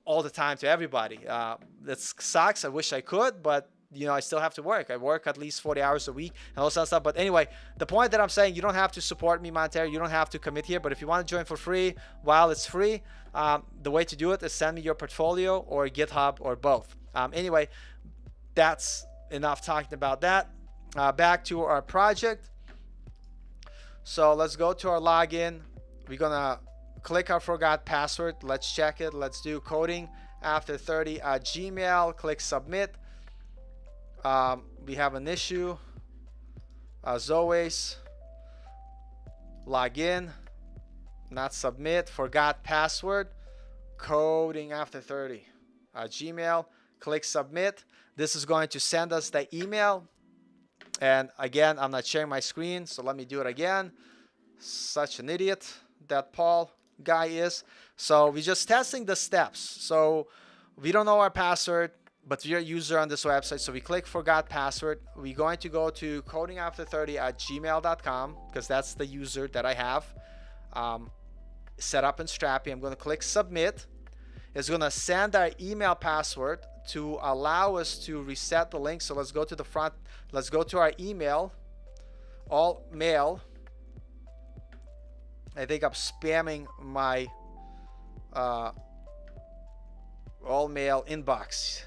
B: all the time to everybody. That sucks. I wish I could, but you know, I still have to work. I work at least 40 hours a week and all that stuff. But anyway, the point that I'm saying, you don't have to support me monetarily. You don't have to commit here. But if you want to join for free while it's free, the way to do it is send me your portfolio or GitHub or both. Anyway, that's enough talking about that. Back to our project. So let's go to our login. We're gonna click our forgot password. Let's check it. Let's do codingafter30@gmail. Click submit. We have an issue. As always, log in, not submit, forgot password, codingafter30@gmail. Click submit. This is going to send us the email. And again, I'm not sharing my screen, so let me do it again. Such an idiot that Paul guy is. So we're just testing the steps. So we don't know our password, but we're a user on this website. So we click forgot password. We're going to go to codingafter30@gmail.com, because that's the user that I have set up in Strapi. I'm going to click submit. It's going to send our email password to allow us to reset the link. So let's go to the front. Let's go to our email, all mail. I think I'm spamming my all mail inbox.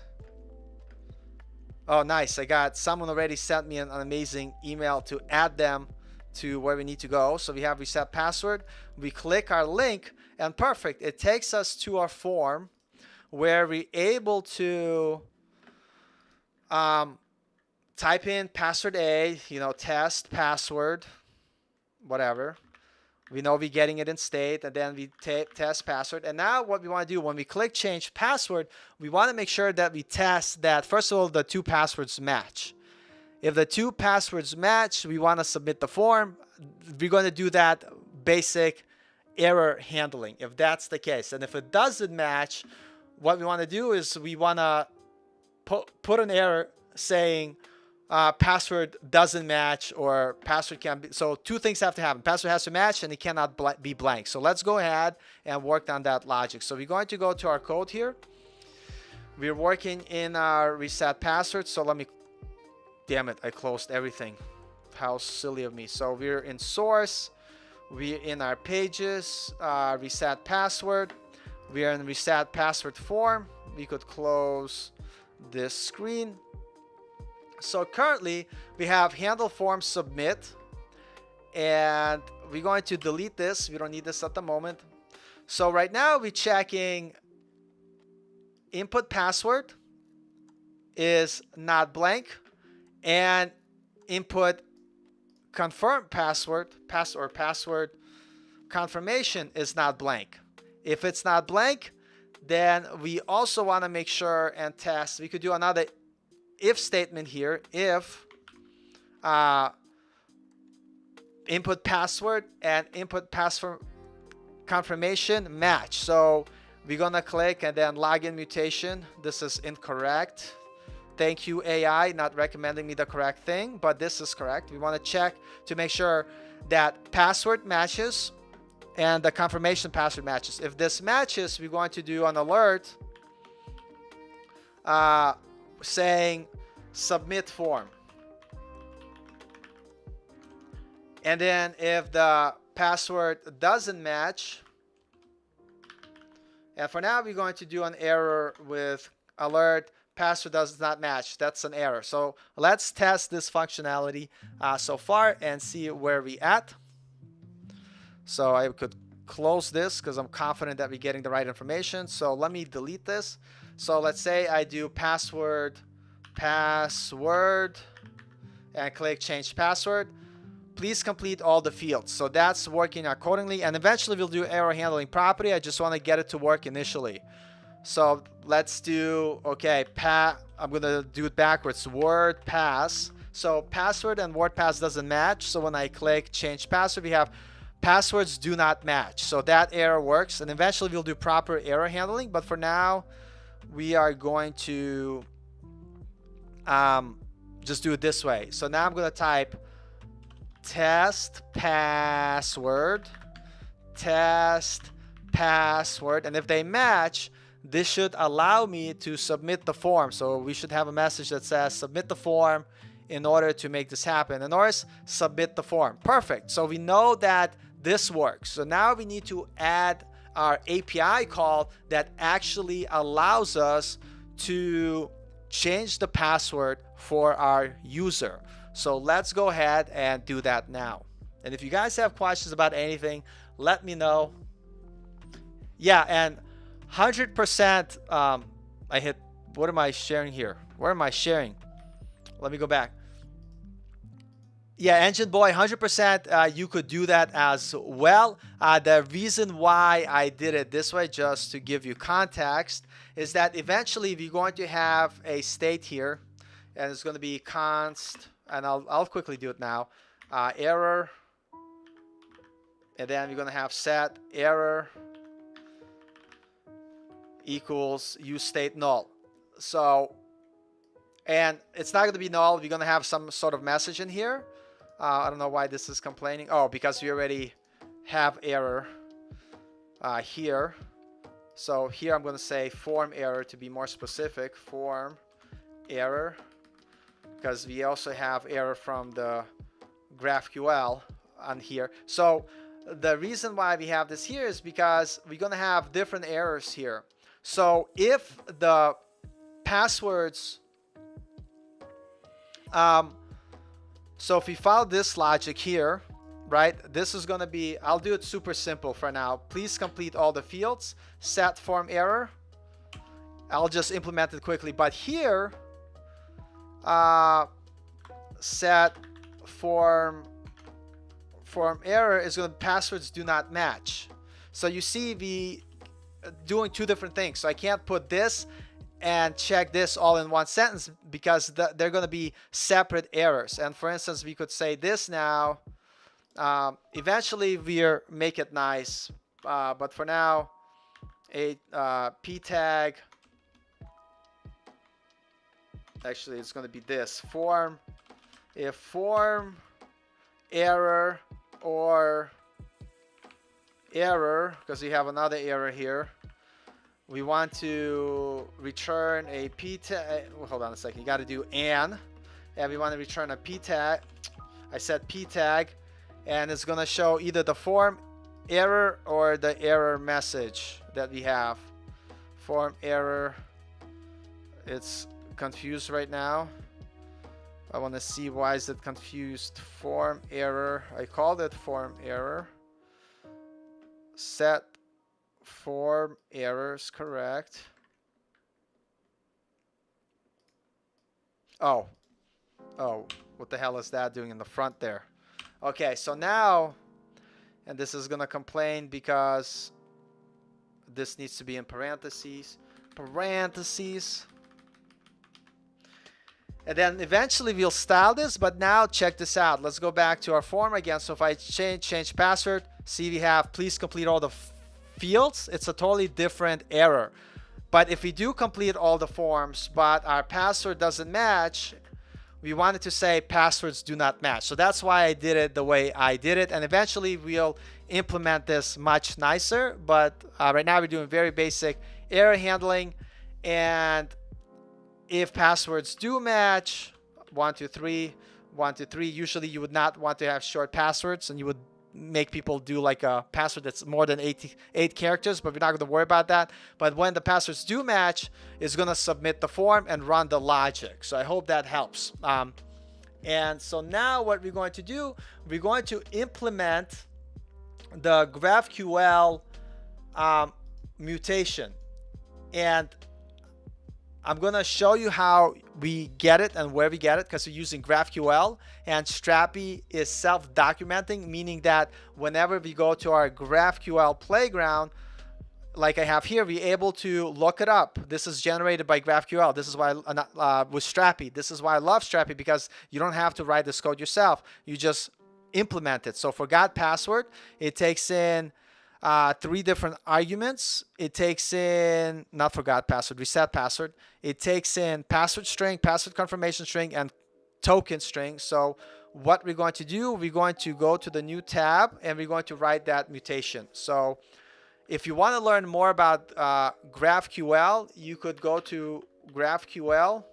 B: Oh, nice. I got someone already sent me an amazing email to add them to where we need to go. So we have reset password. We click our link, and perfect. It takes us to our form where we're able to type in password A, you know, test password, whatever. We know we're getting it in state, and then we test password. And now what we want to do, when we click change password, we want to make sure that we test that, first of all, the two passwords match. If the two passwords match, we want to submit the form. We're going to do that basic error handling, if that's the case. And if it doesn't match, what we want to do is we want to put an error saying password doesn't match, or password can be. So two things have to happen. Password has to match, and it cannot be blank. So let's go ahead and work on that logic. So we're going to go to our code here. We're working in our reset password. So let me, damn it, I closed everything. How silly of me. So we're in source. We're in our pages, reset password. We are in reset password form. We could close this screen. So currently we have handle form submit, and we're going to delete this. We don't need this at the moment. So right now we're checking input password is not blank, and input confirm password confirmation is not blank. If it's not blank, then we also want to make sure and test. We could do another if statement here. If input password and input password confirmation match. So we're gonna click and then login mutation. This is incorrect. Thank you, AI, not recommending me the correct thing, but this is correct. We want to check to make sure that password matches and the confirmation password matches. If this matches, we're going to do an alert saying submit form. And then if the password doesn't match, and for now we're going to do an error with alert password does not match. That's an error. So let's test this functionality so far and see where we at. So I could close this because I'm confident that we're getting the right information. So let me delete this. So let's say I do password and click change password. Please complete all the fields. So that's working accordingly, and eventually we'll do error handling property. I just want to get it to work initially. So let's do, okay, I'm going to do it backwards. Word pass. So password and word pass doesn't match. So when I click change password, we have passwords do not match. So that error works, and eventually we'll do proper error handling. But for now, we are going to just do it this way. So now I'm going to type test password, and if they match, this should allow me to submit the form. So we should have a message that says submit the form in order to make this happen. And ours, submit the form. Perfect. So we know that this works. So now we need to add our API call that actually allows us to change the password for our user. So let's go ahead and do that now. And if you guys have questions about anything, let me know. Yeah, and 100%, I hit, what am I sharing here? Where am I sharing? Let me go back. Yeah, Engine Boy, 100%, you could do that as well. The reason why I did it this way, just to give you context, is that eventually we're going to have a state here, and it's going to be const, and I'll quickly do it now, error, and then we're going to have set error equals use state null. So, and it's not going to be null. We're going to have some sort of message in here. I don't know why this is complaining. Oh, because we already have error here. So here I'm going to say form error to be more specific. Form error, because we also have error from the GraphQL on here. So the reason why we have this here is because we're going to have different errors here. So if the passwords, so if we follow this logic here, right, this is going to be, I'll do it super simple for now. Please complete all the fields, set form error. I'll just implement it quickly. But here, set form error is going to passwords do not match. So you see we doing two different things. So I can't put this and check this all in one sentence because they're going to be separate errors. And for instance, we could say this now. Eventually we'll make it nice, but for now, a p tag. Actually, it's going to be this form. If form error or error, because we have another error here, we want to return a p tag. Hold on a second. You got to do and we want to return a p tag. I said p tag, and it's going to show either the form error or the error message that we have. Form error. It's confused right now. I want to see why is it confused. Form error. I called it form error. Set form errors correct. Oh, what the hell is that doing in the front there? Okay, so now, and this is gonna complain because this needs to be in parentheses. And then eventually we'll style this, but now check this out. Let's go back to our form again. So if I change password, see we have please complete all the fields. It's a totally different error. But if we do complete all the forms, but our password doesn't match, we wanted to say passwords do not match. So that's why I did it the way I did it. And eventually we'll implement this much nicer. But right now we're doing very basic error handling. And if passwords do match, 1, 2, 3, 1, 2, 3, usually you would not want to have short passwords, and you would make people do like a password that's more than 8 characters, but we're not going to worry about that. But when the passwords do match, it's going to submit the form and run the logic. So I hope that helps. And so now what we're going to do, we're going to implement the GraphQL mutation. And I'm going to show you how we get it and where we get it, because we're using GraphQL, and Strapi is self-documenting, meaning that whenever we go to our GraphQL playground, like I have here, we're able to look it up. This is generated by GraphQL. This is why with Strapi. This is why I love Strapi, because you don't have to write this code yourself. You just implement it. So forgot password, it takes in 3 different arguments. It takes in, not forgot password, reset password. It takes in password string, password confirmation string, and token string. So what we're going to do, we're going to go to the new tab and we're going to write that mutation. So if you want to learn more about GraphQL, you could go to GraphQL.org.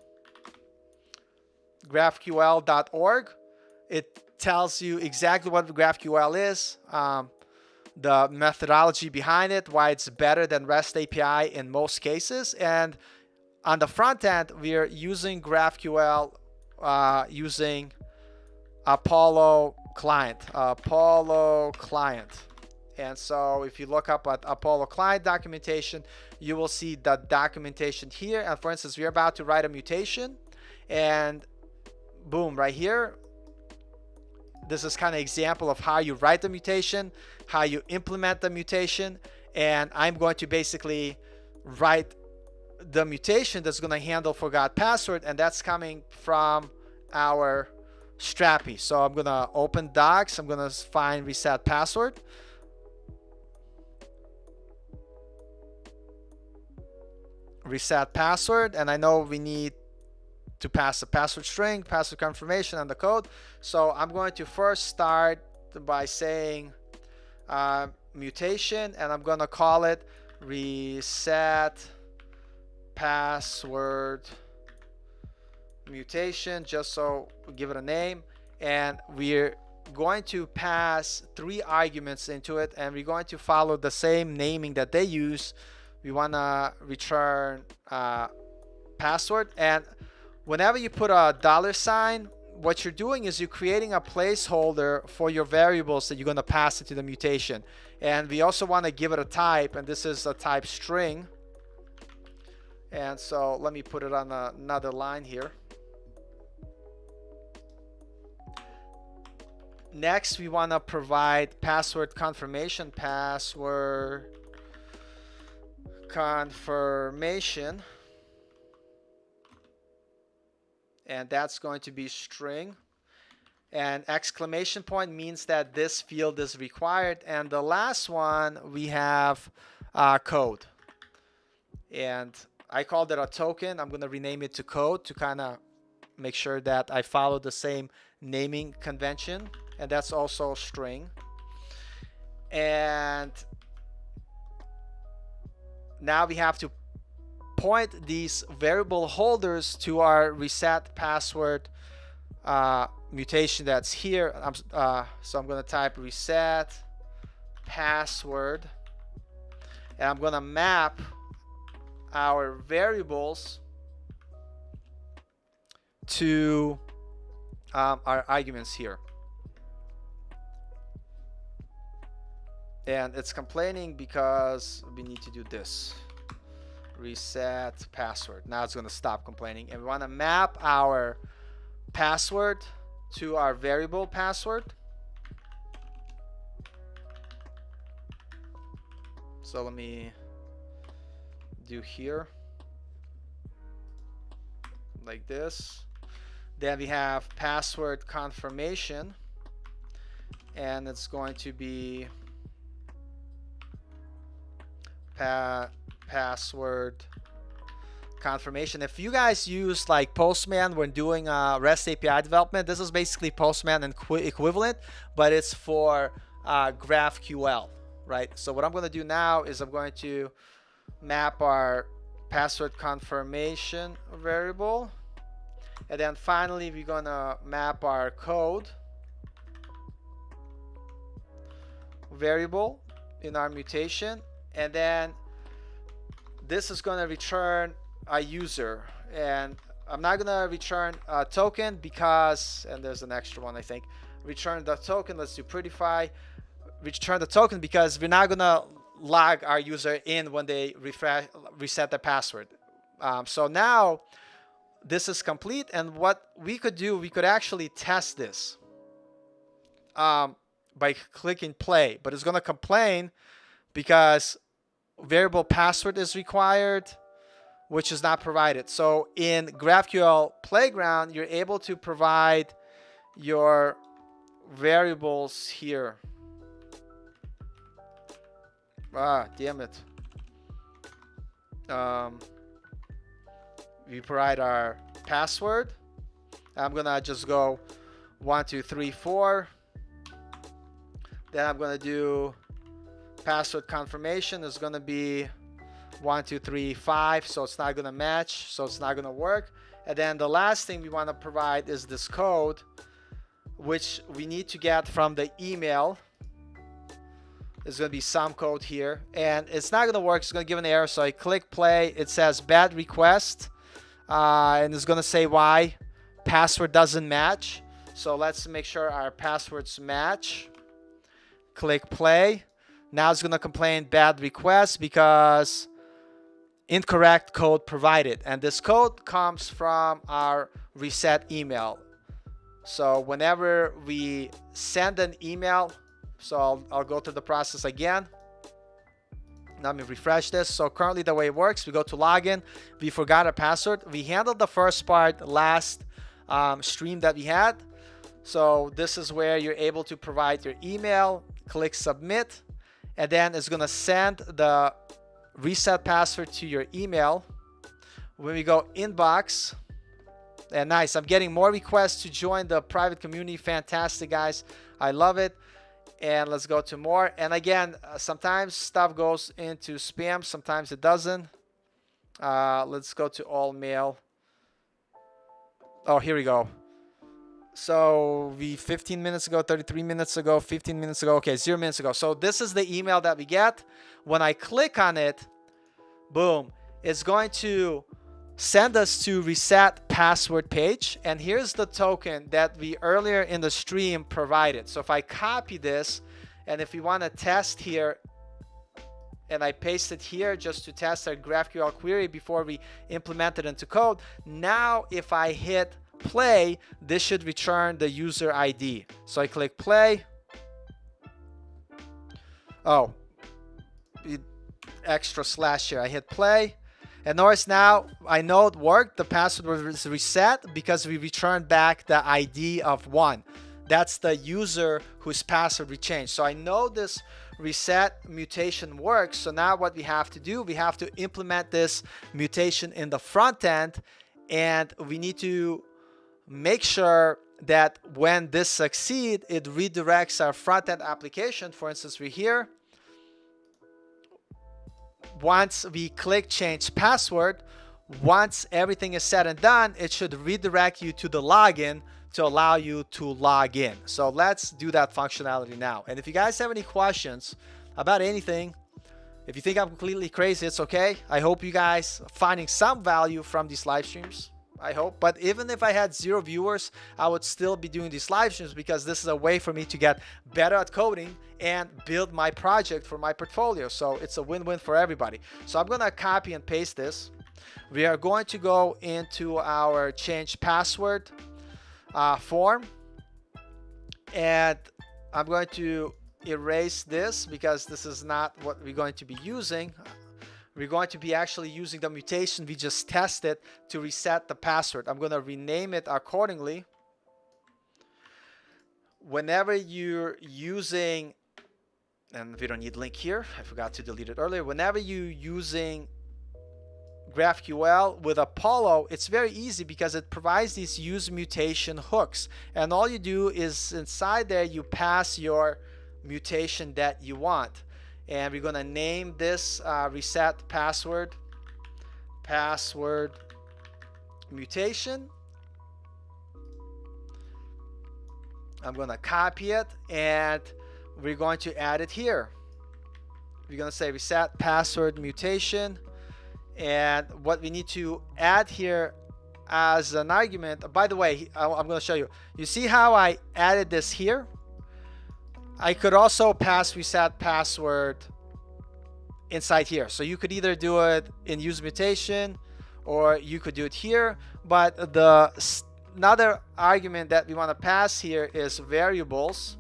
B: It tells you exactly what GraphQL is. The methodology behind it, why it's better than REST API in most cases. And on the front end, we're using GraphQL using Apollo client. And so if you look up at Apollo client documentation, you will see the documentation here. And for instance, we're about to write a mutation, and boom, right here, this is kind of example of how you write the mutation, how you implement the mutation. And I'm going to basically write the mutation that's going to handle forgot password, and that's coming from our Strapi. So I'm going to open docs. I'm going to find reset password. Reset password, and I know we need to pass the password string, password confirmation, and the code. So I'm going to first start by saying mutation, and I'm going to call it reset password mutation, just so we give it a name. And we're going to pass 3 arguments into it, and we're going to follow the same naming that they use. We want to return password, and whenever you put a $, what you're doing is you're creating a placeholder for your variables that you're going to pass into the mutation. And we also want to give it a type, and this is a type string. And so let me put it on another line here. Next, we want to provide password confirmation. Password confirmation. And that's going to be string. And exclamation point means that this field is required. And the last one, we have code. And I called it a token. I'm going to rename it to code to kind of make sure that I follow the same naming convention. And that's also string. And now we have to point these variable holders to our reset password mutation that's here. So I'm going to type reset password, and I'm going to map our variables to our arguments here. And it's complaining because we need to do this. Reset password. Now it's going to stop complaining. And we want to map our password to our variable password. So let me do here like this. Then we have password confirmation, and it's going to be password confirmation. If you guys use like Postman when doing REST API development, this is basically Postman and equivalent, but it's for GraphQL, right? So what I'm going to do now is I'm going to map our password confirmation variable, and then finally we're going to map our code variable in our mutation, and then this is going to return a user. And I'm not going to return a token because, and there's an extra one I think, return the token. Let's do prettify. Return the token because we're not going to log our user in when they reset the password. So now this is complete, and what we could do, we could actually test this by clicking play, but it's going to complain because variable password is required, which is not provided. So in GraphQL Playground, you're able to provide your variables here. Damn it. We provide our password. I'm gonna just go 1 2 3 4. Then I'm gonna do password confirmation is going to be 1 2 3 5, so it's not going to match, so it's not going to work. And then the last thing we want to provide is this code, which we need to get from the email. There's going to be some code here, and it's not going to work. It's going to give an error. So I click play. It says bad request, and it's going to say why password doesn't match. So let's make sure our passwords match. Click play. Now it's going to complain bad request because incorrect code provided. And this code comes from our reset email. So whenever we send an email, so I'll go through the process again. Let me refresh this. So currently the way it works, we go to login. We forgot our password. We handled the first part last stream that we had. So this is where you're able to provide your email. Click submit. And then it's going to send the reset password to your email. When we go inbox, and nice, I'm getting more requests to join the private community. Fantastic, guys. I love it. And let's go to more. And again, sometimes stuff goes into spam. Sometimes it doesn't. Let's go to all mail. Oh, here we go. So we 15 minutes ago, 33 minutes ago, 15 minutes ago, okay, 0 minutes ago. So this is the email that we get. When I click on it, boom, it's going to send us to reset password page. And here's the token that we earlier in the stream provided. So if I copy this, and if we want to test here, and I paste it here just to test our GraphQL query before we implement it into code. Now if I hit play, this should return the user ID. So I click play. Oh, extra slash here. I hit play, and notice now I know it worked. The password was reset because we returned back the ID of 1. That's the user whose password we changed. So I know this reset mutation works. So now what we have to do, we have to implement this mutation in the front end, and we need to make sure that when this succeeds, it redirects our front-end application. For instance, we're here. Once we click change password, once everything is said and done, it should redirect you to the login to allow you to log in. So let's do that functionality now. And if you guys have any questions about anything, if you think I'm completely crazy, it's okay. I hope you guys are finding some value from these live streams. I hope. But even if I had 0 viewers, I would still be doing these live streams because this is a way for me to get better at coding and build my project for my portfolio. So it's a win-win for everybody. So I'm going to copy and paste this. We are going to go into our change password form, and I'm going to erase this because this is not what we're going to be using. We're going to be actually using the mutation we just tested to reset the password. I'm going to rename it accordingly. Whenever you're using, and we don't need link here, I forgot to delete it earlier. Whenever you're using GraphQL with Apollo, it's very easy because it provides these use mutation hooks. And all you do is inside there, you pass your mutation that you want. And we're going to name this reset password mutation. I'm going to copy it and we're going to add it here. We're going to say reset password mutation. And what we need to add here as an argument, by the way, I'm going to show you. You see how I added this here? I could also pass reset password inside here. So you could either do it in use mutation or you could do it here. But another argument that we want to pass here is variables.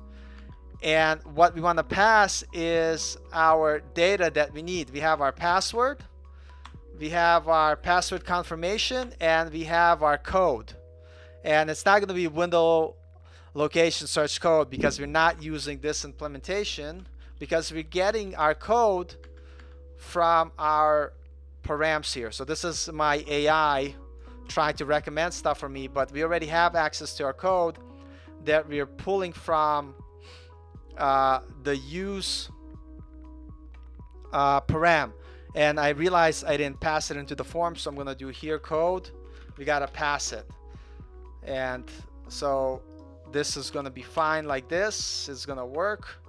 B: And what we want to pass is our data that we need. We have our password, we have our password confirmation, and we have our code. And it's not going to be window location search code because we're not using this implementation, because we're getting our code from our params here. So this is my AI trying to recommend stuff for me, but we already have access to our code that we're pulling from the use param. And I realized I didn't pass it into the form, so I'm going to do here code. We got to pass it. And so this is going to be fine like this. It's going to work.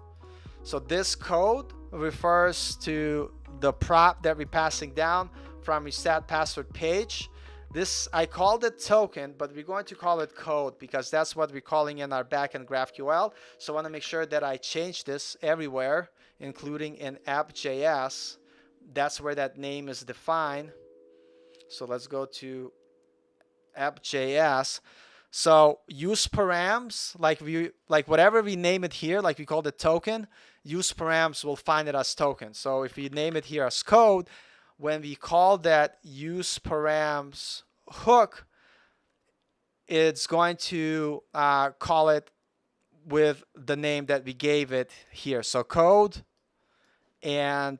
B: So this code refers to the prop that we're passing down from reset password page. This, I called it token, but we're going to call it code because that's what we're calling in our backend GraphQL. So I want to make sure that I change this everywhere, including in app.js. That's where that name is defined. So let's go to app.js. So use params, like whatever we name it here, like we called it token, use params will find it as token. So if we name it here as code, when we call that use params hook, it's going to call it with the name that we gave it here. So code, and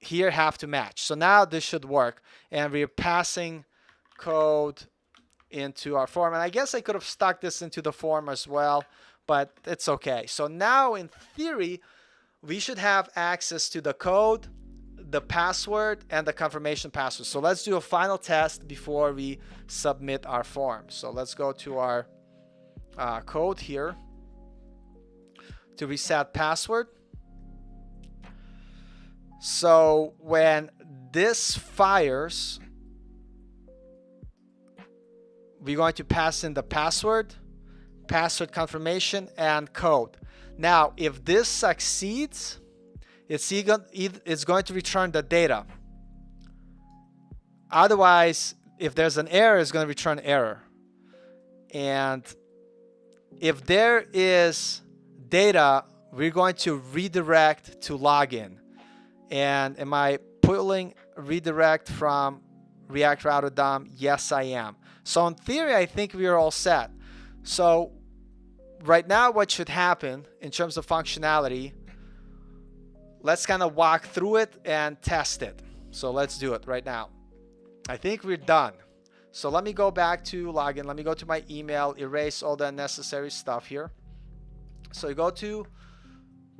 B: here have to match. So now this should work, and we're passing code into our form. And I guess I could have stuck this into the form as well, but it's okay. So now in theory, we should have access to the code, the password, and the confirmation password. So let's do a final test before we submit our form. So let's go to our code here to reset password. So when this fires, we're going to pass in the password, password confirmation, and code. Now, if this succeeds, it's going to return the data. Otherwise, if there's an error, it's going to return error. And if there is data, we're going to redirect to login. And am I pulling redirect from React Router DOM? Yes, I am. So in theory, I think we are all set. So right now, what should happen in terms of functionality, let's kind of walk through it and test it. So let's do it right now. I think we're done. So let me go back to login. Let me go to my email, erase all the unnecessary stuff here. So you go to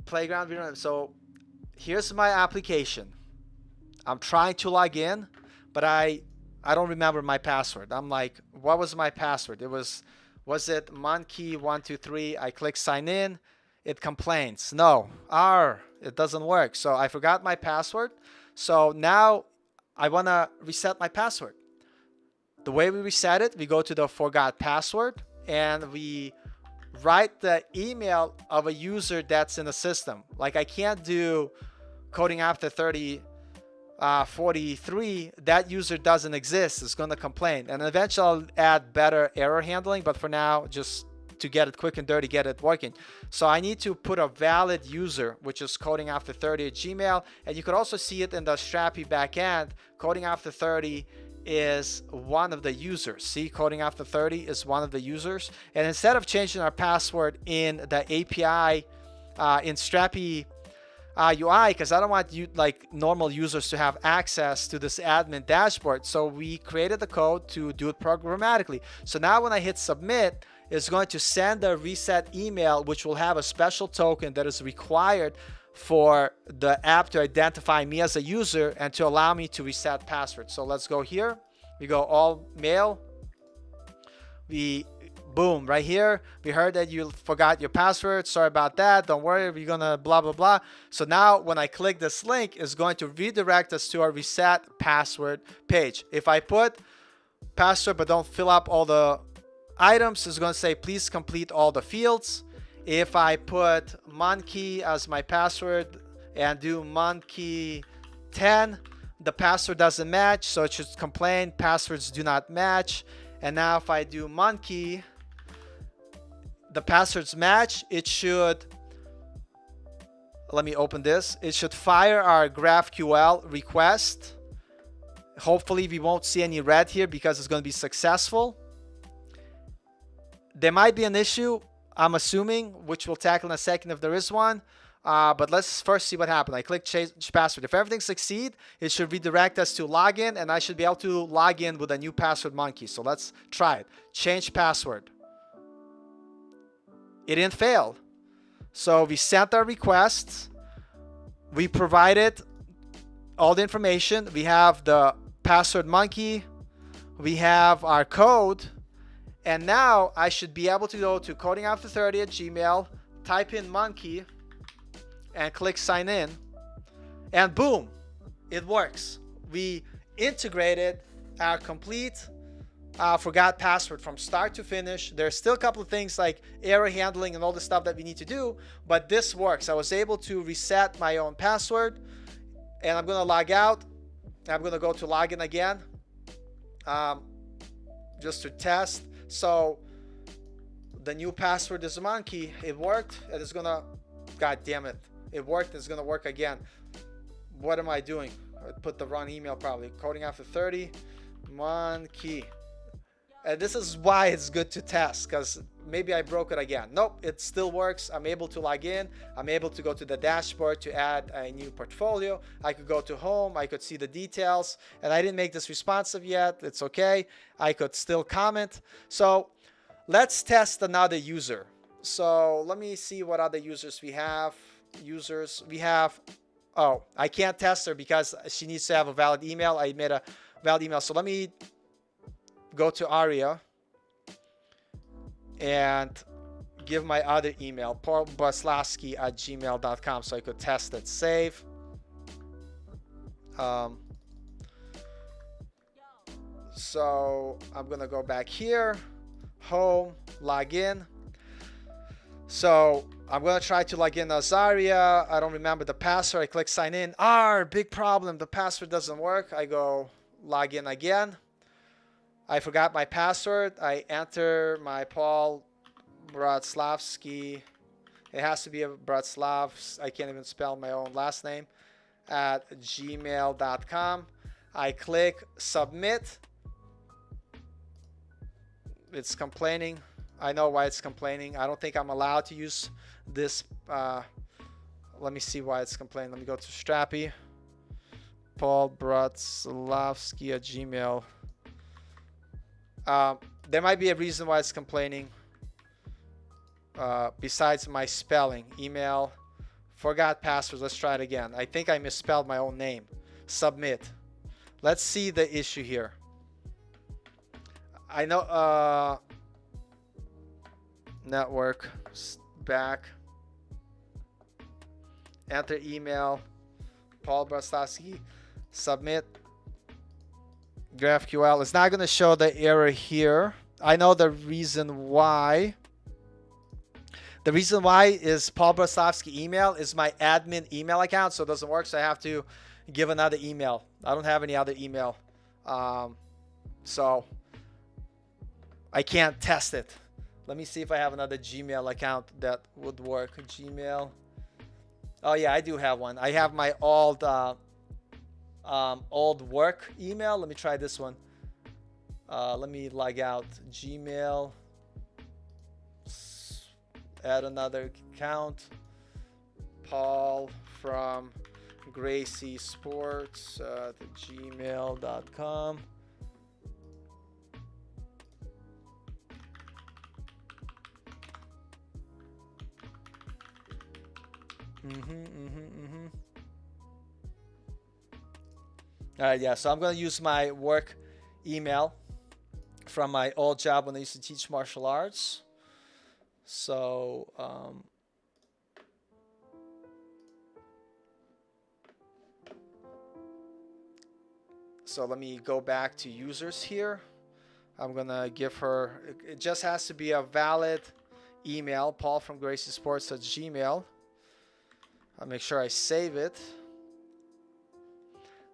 B: Playground. So here's my application. I'm trying to log in, but I don't remember my password. I'm like, what was my password? Was it monkey123? I click sign in. It complains. No, it doesn't work. So I forgot my password. So now I want to reset my password. The way we reset it, we go to the forgot password and we write the email of a user that's in the system. Like I can't do coding after 43. That user doesn't exist. It's going to complain. And eventually I'll add better error handling. But for now, just to get it quick and dirty, get it working. So I need to put a valid user, which is coding after 30 at Gmail. And you could also see it in the Strapi backend. Coding after 30 is one of the users. See, coding after 30 is one of the users. And instead of changing our password in the API in Strapi UI, because I don't want you like normal users to have access to this admin dashboard, so we created the code to do it programmatically. So now when I hit submit, it's going to send a reset email, which will have a special token that is required for the app to identify me as a user and to allow me to reset password. So let's go here. We go all mail. Boom, right here. We heard that you forgot your password. Sorry about that. Don't worry. We're going to blah, blah, blah. So now when I click this link, it's going to redirect us to our reset password page. If I put password but don't fill up all the items, it's going to say, please complete all the fields. If I put monkey as my password and do monkey 10, the password doesn't match, so it should complain, passwords do not match. And now if I do monkey, the passwords match. It should, let me open this. It should fire our GraphQL request. Hopefully we won't see any red here because it's going to be successful. There might be an issue, I'm assuming, which we'll tackle in a second if there is one. But let's first see what happened. I click change password. If everything succeeds, it should redirect us to login, and I should be able to log in with a new password monkey. So let's try it. Change password. It didn't fail. So we sent our request. We provided all the information. We have the password monkey. We have our code. And now I should be able to go to coding after 30 at Gmail, type in monkey, and click sign in. And boom, it works. We integrated our complete forgot password from start to finish. There's still a couple of things like error handling and all the stuff that we need to do, but this works. I was able to reset my own password, and I'm going to log out. I'm going to go to login again just to test. So the new password is monkey. It worked. It is gonna, god damn it, it worked. It's gonna work again. What am I doing? I put the wrong email probably. Coding after 30 monkey. And this is why it's good to test, because maybe I broke it again. Nope, it still works. I'm able to log in. I'm able to go to the dashboard to add a new portfolio. I could go to home. I could see the details. And I didn't make this responsive yet. It's okay. I could still comment. So let's test another user. So let me see what other users we have. Oh, I can't test her because she needs to have a valid email. I made a valid email. So let me go to Aria and give my other email, paulbaslavsky@gmail.com, so I could test it. Save. So I'm gonna go back here, home, log in. So I'm gonna try to log in as Aria. I don't remember the password. I click sign in. Big problem. The password doesn't work. I go log in again. I forgot my password. I enter my Paul Bratslavsky. It has to be a Bratslav. I can't even spell my own last name. At gmail.com. I click submit. It's complaining. I know why it's complaining. I don't think I'm allowed to use this. Let me see why it's complaining. Let me go to Strapi. Paul Bratslavsky at Gmail. There might be a reason why it's complaining. Besides my spelling. Email. Forgot password. Let's try it again. I think I misspelled my own name. Submit. Let's see the issue here. I know. Network. Back. Enter email. Paul Brastowski. Submit. GraphQL. It's not going to show the error here. I know the reason why. The reason why is Paul Broslavsky email is my admin email account, so it doesn't work. So I have to give another email. I don't have any other email, so I can't test it. Let me see if I have another Gmail account that would work. Gmail. Oh yeah, I do have one. I have my old work email. Let me try this one. Let me log out. Gmail. Add another account. Paul from Gracie Sports at gmail.com. All right, yeah, so I'm going to use my work email from my old job when I used to teach martial arts. So, let me go back to users here. I'm going to give her, it just has to be a valid email, Paul from Gracie Sports at Gmail. I'll make sure I save it.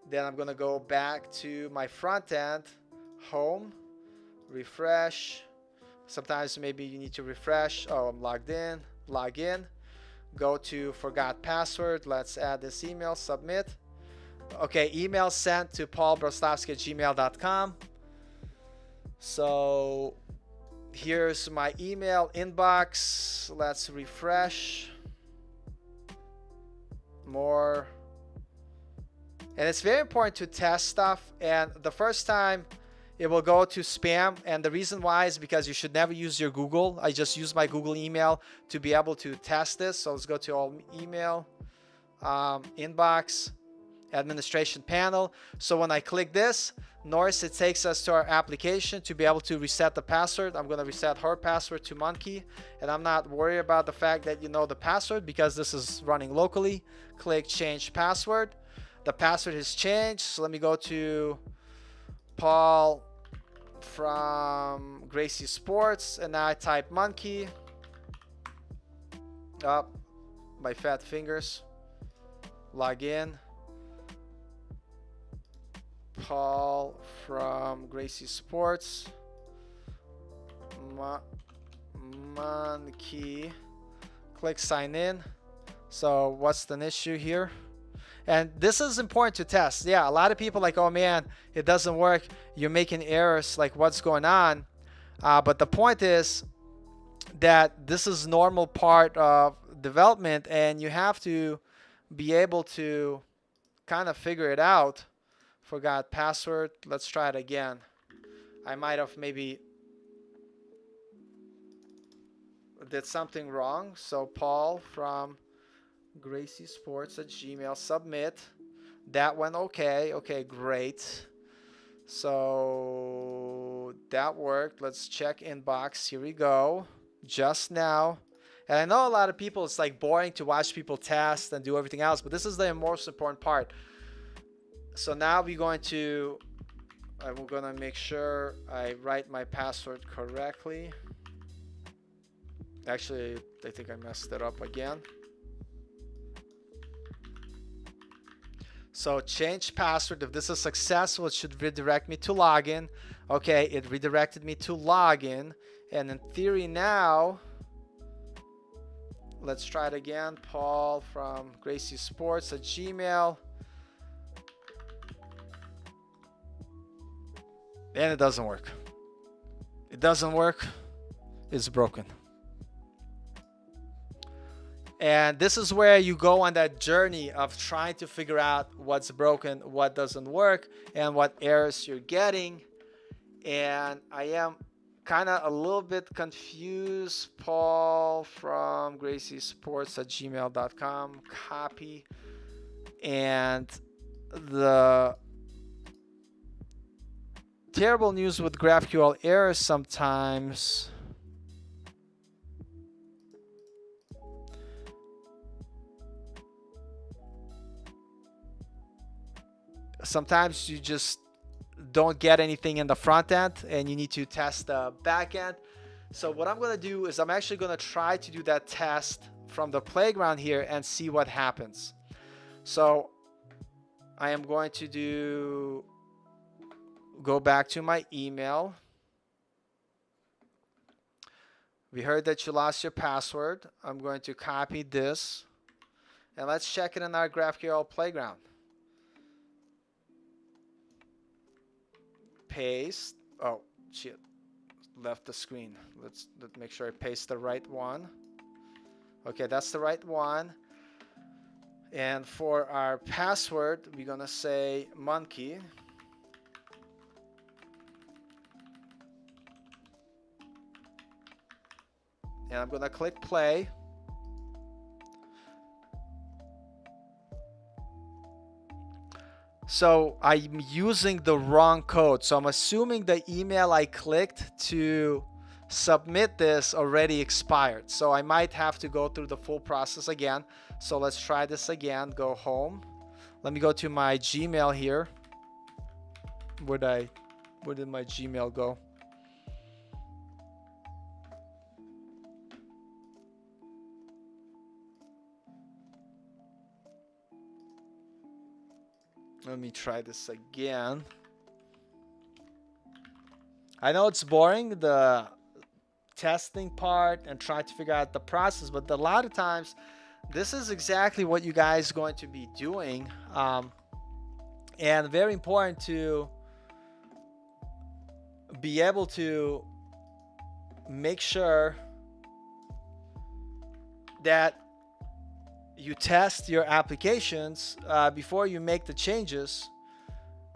B: Then I'm going to go back to my front end, home, refresh. Sometimes maybe you need to refresh. Oh, I'm logged in. Log in. Go to forgot password. Let's add this email. Submit. Okay, email sent to paulbroslavsky@gmail.com. So here's my email inbox. Let's refresh. More. And it's very important to test stuff. And the first time it will go to spam. And the reason why is because you should never use your Google. I just use my Google email to be able to test this. So let's go to all email, inbox, administration panel. So when I click this, notice it takes us to our application to be able to reset the password. I'm going to reset her password to monkey. And I'm not worried about the fact that you know the password because this is running locally. Click change password. The password has changed. So let me go to Paul from Gracie Sports. And now I type monkey. Up. My fat fingers. Log in. Paul from Gracie Sports. Monkey. Click sign in. So what's the issue here? And this is important to test. Yeah, a lot of people like, oh man, it doesn't work. You're making errors. Like, what's going on? But the point is that this is normal part of development, and you have to be able to kind of figure it out. Forgot password. Let's try it again. I might have maybe did something wrong. So Paul from Gracie Sports at Gmail, submit. That went okay. Okay, great. So that worked. Let's check inbox. Here we go. Just now. And I know a lot of people, it's like boring to watch people test and do everything else, but this is the most important part. So now we're going to make sure I write my password correctly. Actually, I think I messed it up again. So change password. If this is successful, it should redirect me to login. Okay, it redirected me to login. And in theory now, let's try it again. Paul from Gracie Sports at Gmail. And it doesn't work. It doesn't work. It's broken. And this is where you go on that journey of trying to figure out what's broken, what doesn't work, and what errors you're getting. And I am kind of a little bit confused. Paul from Gracie Sports at gmail.com. Copy. And the terrible news with GraphQL errors sometimes. Sometimes you just don't get anything in the front end and you need to test the back end. So what I'm going to do is I'm actually going to try to do that test from the playground here and see what happens. So I am going to go back to my email. We heard that you lost your password. I'm going to copy this and let's check it in our GraphQL playground. Paste. Oh, shit. Left the screen. Let's make sure I paste the right one. Okay, that's the right one. And for our password, we're gonna say monkey. And I'm gonna click play. So I'm using the wrong code. So I'm assuming the email I clicked to submit this already expired. So I might have to go through the full process again. So let's try this again. Go home. Let me go to my Gmail here. Where did my Gmail go? Let me try this again. I know it's boring, the testing part and trying to figure out the process, but a lot of times this is exactly what you guys are going to be doing. And very important to be able to make sure that you test your applications before you make the changes.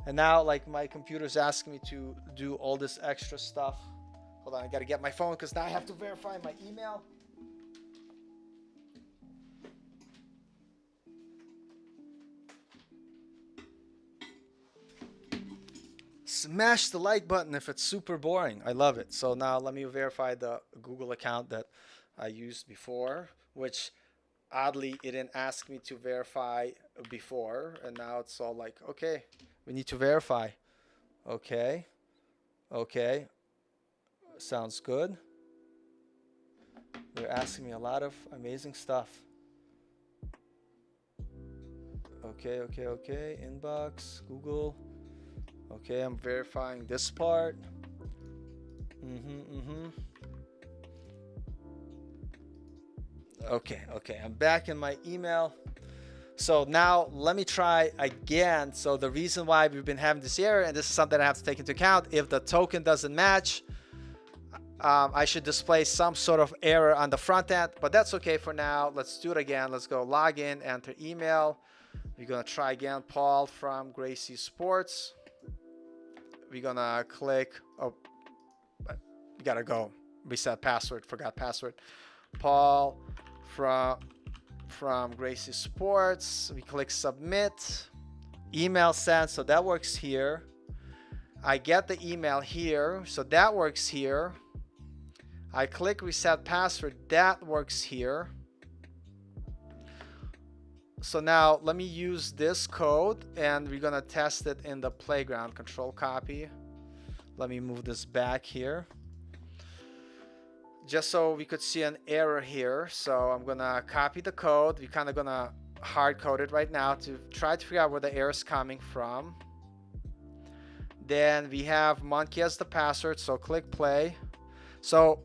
B: And now, like, my computer's asking me to do all this extra stuff. Hold on, I gotta get my phone because now I have to verify my email. Smash the like button if it's super boring. I love it. So now let me verify the Google account that I used before, which oddly it didn't ask me to verify before, and now it's all like, okay, we need to verify. Okay, sounds good. They're asking me a lot of amazing stuff. Okay, inbox, Google. Okay, I'm verifying this part. Okay, I'm back in my email. So now let me try again. So the reason why we've been having this error, and this is something I have to take into account, if the token doesn't match, I should display some sort of error on the front end, but that's okay for now. Let's do it again. Let's go log in, enter email. We're gonna try again, Paul from Gracie Sports. We're gonna click, oh, you gotta go, reset password, forgot password. Paul from Gracie Sports. We click submit, email sent, so that works here. I get the email here, so that works here. I click reset password, that works here. So now let me use this code and we're gonna test it in the playground. Control copy. Let me move this back here, just so we could see an error here. So I'm gonna copy the code. We're kind of gonna hard code it right now to try to figure out where the error is coming from. Then we have monkey as the password, so click play. So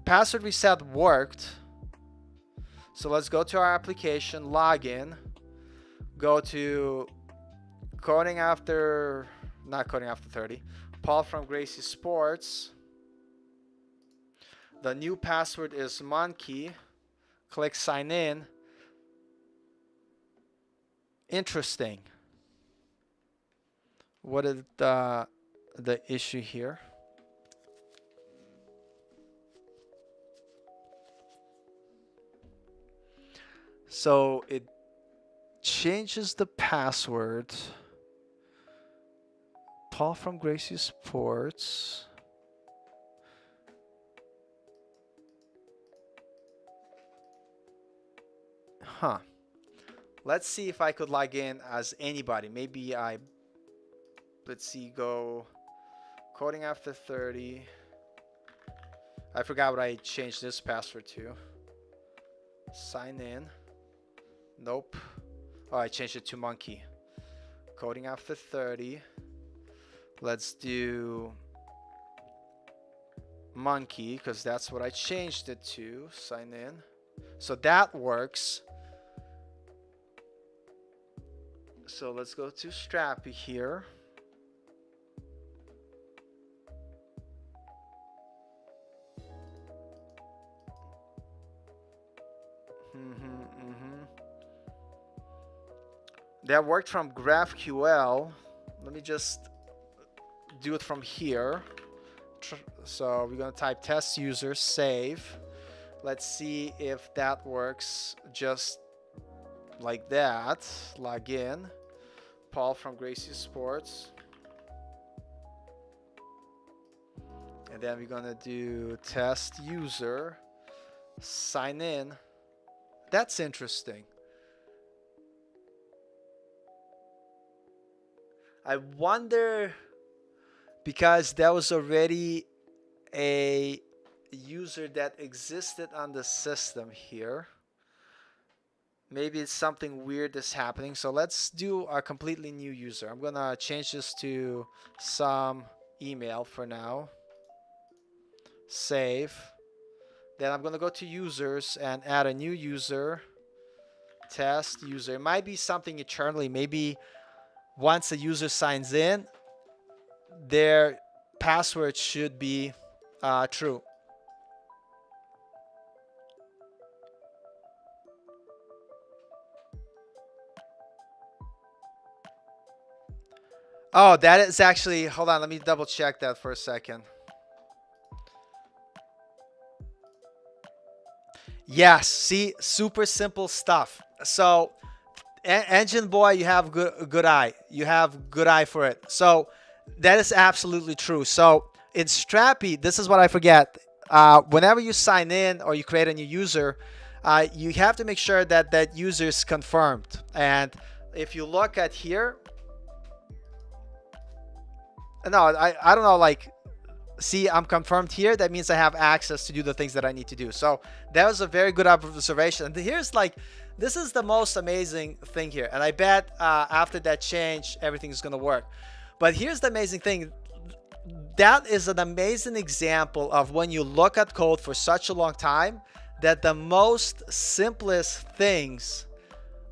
B: password reset worked. So let's go to our application, log in, go to coding after, not coding after 30, Paul from Gracie Sports. The new password is monkey. Click sign in. Interesting. What is the issue here? So it changes the password. Paul from Gracie Sports. Huh. Let's see if I could log in as anybody. Maybe I let's see, go coding after 30. I forgot what I changed this password to. Sign in. Nope. Oh, I changed it to monkey. Coding after 30. Let's do monkey, because that's what I changed it to. Sign in. So that works. So let's go to Strapi here. That worked from GraphQL. Let me just do it from here. So we're going to type test user, save. Let's see if that works just like that. Log in. Paul from Gracie Sports. And then we're going to do test user, sign in. That's interesting. I wonder, because there was already a user that existed on the system here. Maybe it's something weird that's happening. So let's do a completely new user. I'm gonna change this to some email for now. Save. Then I'm gonna go to users and add a new user. Test user. It might be something eternally. Maybe once a user signs in, their password should be true. Oh, that is actually, hold on, let me double check that for a second. Yes, see, super simple stuff. So Engine Boy, you have good eye. You have good eye for it. So that is absolutely true. So in Strapi, this is what I forget. Whenever you sign in or you create a new user, you have to make sure that that user is confirmed. And if you look at here, no, I don't know, like, see, I'm confirmed here. That means I have access to do the things that I need to do. So that was a very good observation. And here's like, this is the most amazing thing here. And I bet after that change, everything's going to work. But here's the amazing thing. That is an amazing example of when you look at code for such a long time, that the most simplest things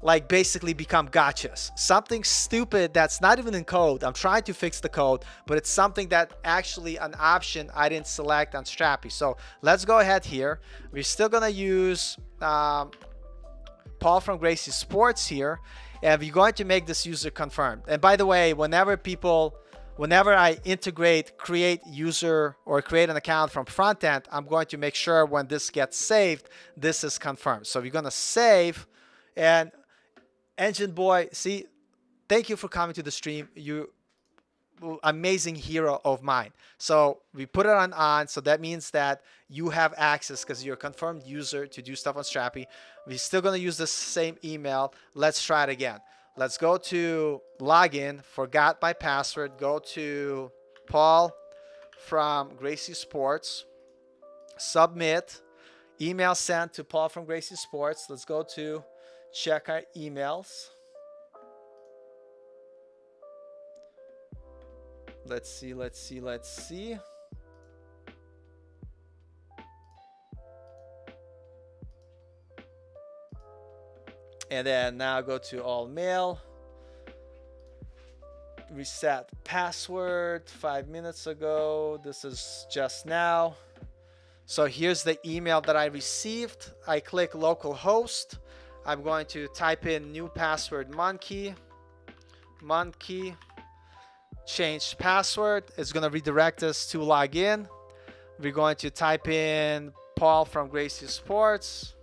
B: like basically become gotchas. Something stupid that's not even in code. I'm trying to fix the code, but it's something that actually an option I didn't select on Strapi. So let's go ahead here. We're still gonna use Paul from Gracie Sports here, and we're going to make this user confirmed. And by the way, whenever I integrate, create user or create an account from front end, I'm going to make sure when this gets saved, this is confirmed. So we're gonna save, and Engine Boy, see, thank you for coming to the stream. You amazing hero of mine. So we put it on, so that means that you have access because you're a confirmed user to do stuff on Strapi. We're still going to use the same email. Let's try it again. Let's go to login, forgot my password. Go to Paul from Gracie Sports, submit, email sent to Paul from Gracie Sports. Let's go to check our emails. Let's see. And then now go to all mail. Reset password 5 minutes ago. This is just now. So here's the email that I received. I click localhost. I'm going to type in new password monkey, change password. It's going to redirect us to login. We're going to type in Paul from Gracie Sports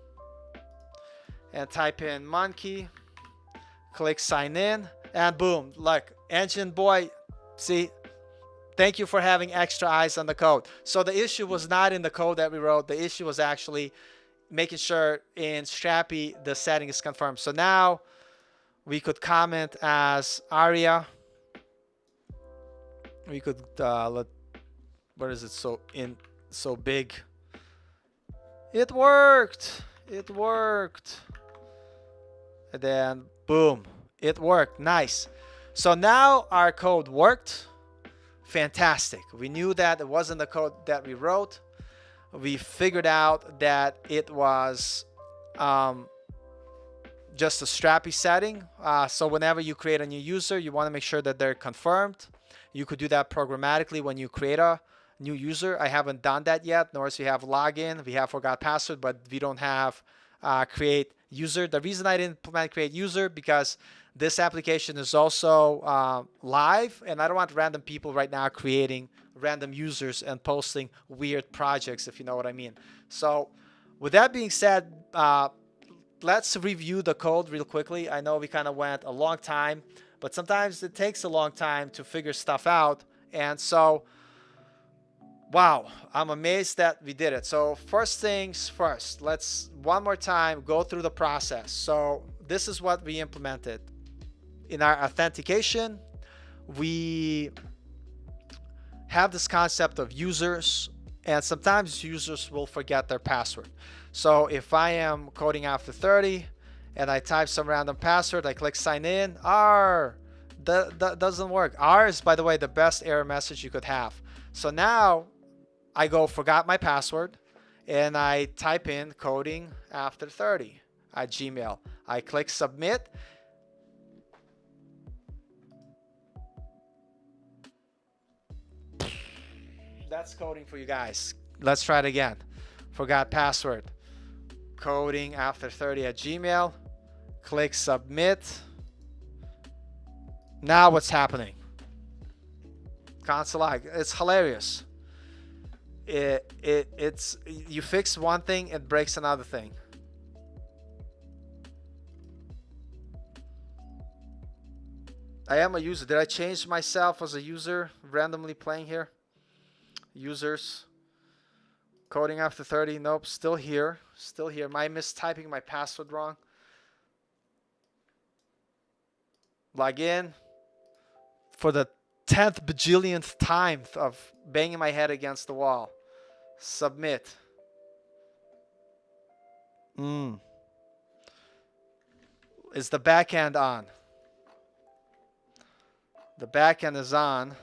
B: and type in monkey, click sign in, and boom, look, Engine Boy, see, thank you for having extra eyes on the code. So the issue was not in the code that we wrote. The issue was actually making sure in Strapi the setting is confirmed. So now we could comment as aria We could where is it so big? It worked. It worked. And then boom, it worked. Nice. So now our code worked. Fantastic. We knew that it wasn't the code that we wrote. We figured out that it was just a Strapi setting. So whenever you create a new user, you want to make sure that they're confirmed. You could do that programmatically when you create a new user. I haven't done that yet. Notice we have login, we have forgot password, but we don't have create user. The reason I didn't implement create user because this application is also live, and I don't want random people right now creating random users and posting weird projects, if you know what I mean. So with that being said, let's review the code real quickly. I know we kind of went a long time, but sometimes it takes a long time to figure stuff out. And so, wow, I'm amazed that we did it. So first things first, let's one more time go through the process. So this is what we implemented. In our authentication, we have this concept of users, and sometimes users will forget their password. So if I am coding after 30 and I type some random password, I click sign in, that doesn't work. R is, by the way, the best error message you could have. So now I go forgot my password and I type in coding after 30 at Gmail. I click submit. That's coding for you guys. Let's try it again. Forgot password. Coding after 30 at Gmail. Click submit. Now what's happening? Console log. It's hilarious. It's you fix one thing, it breaks another thing. I am a user. Did I change myself as a user randomly playing here? Users. Coding after 30. Nope. Still here. Still here. Am I mistyping my password wrong? Log in. For the 10th bajillionth time of banging my head against the wall. Submit. Is the backend on? The backend is on.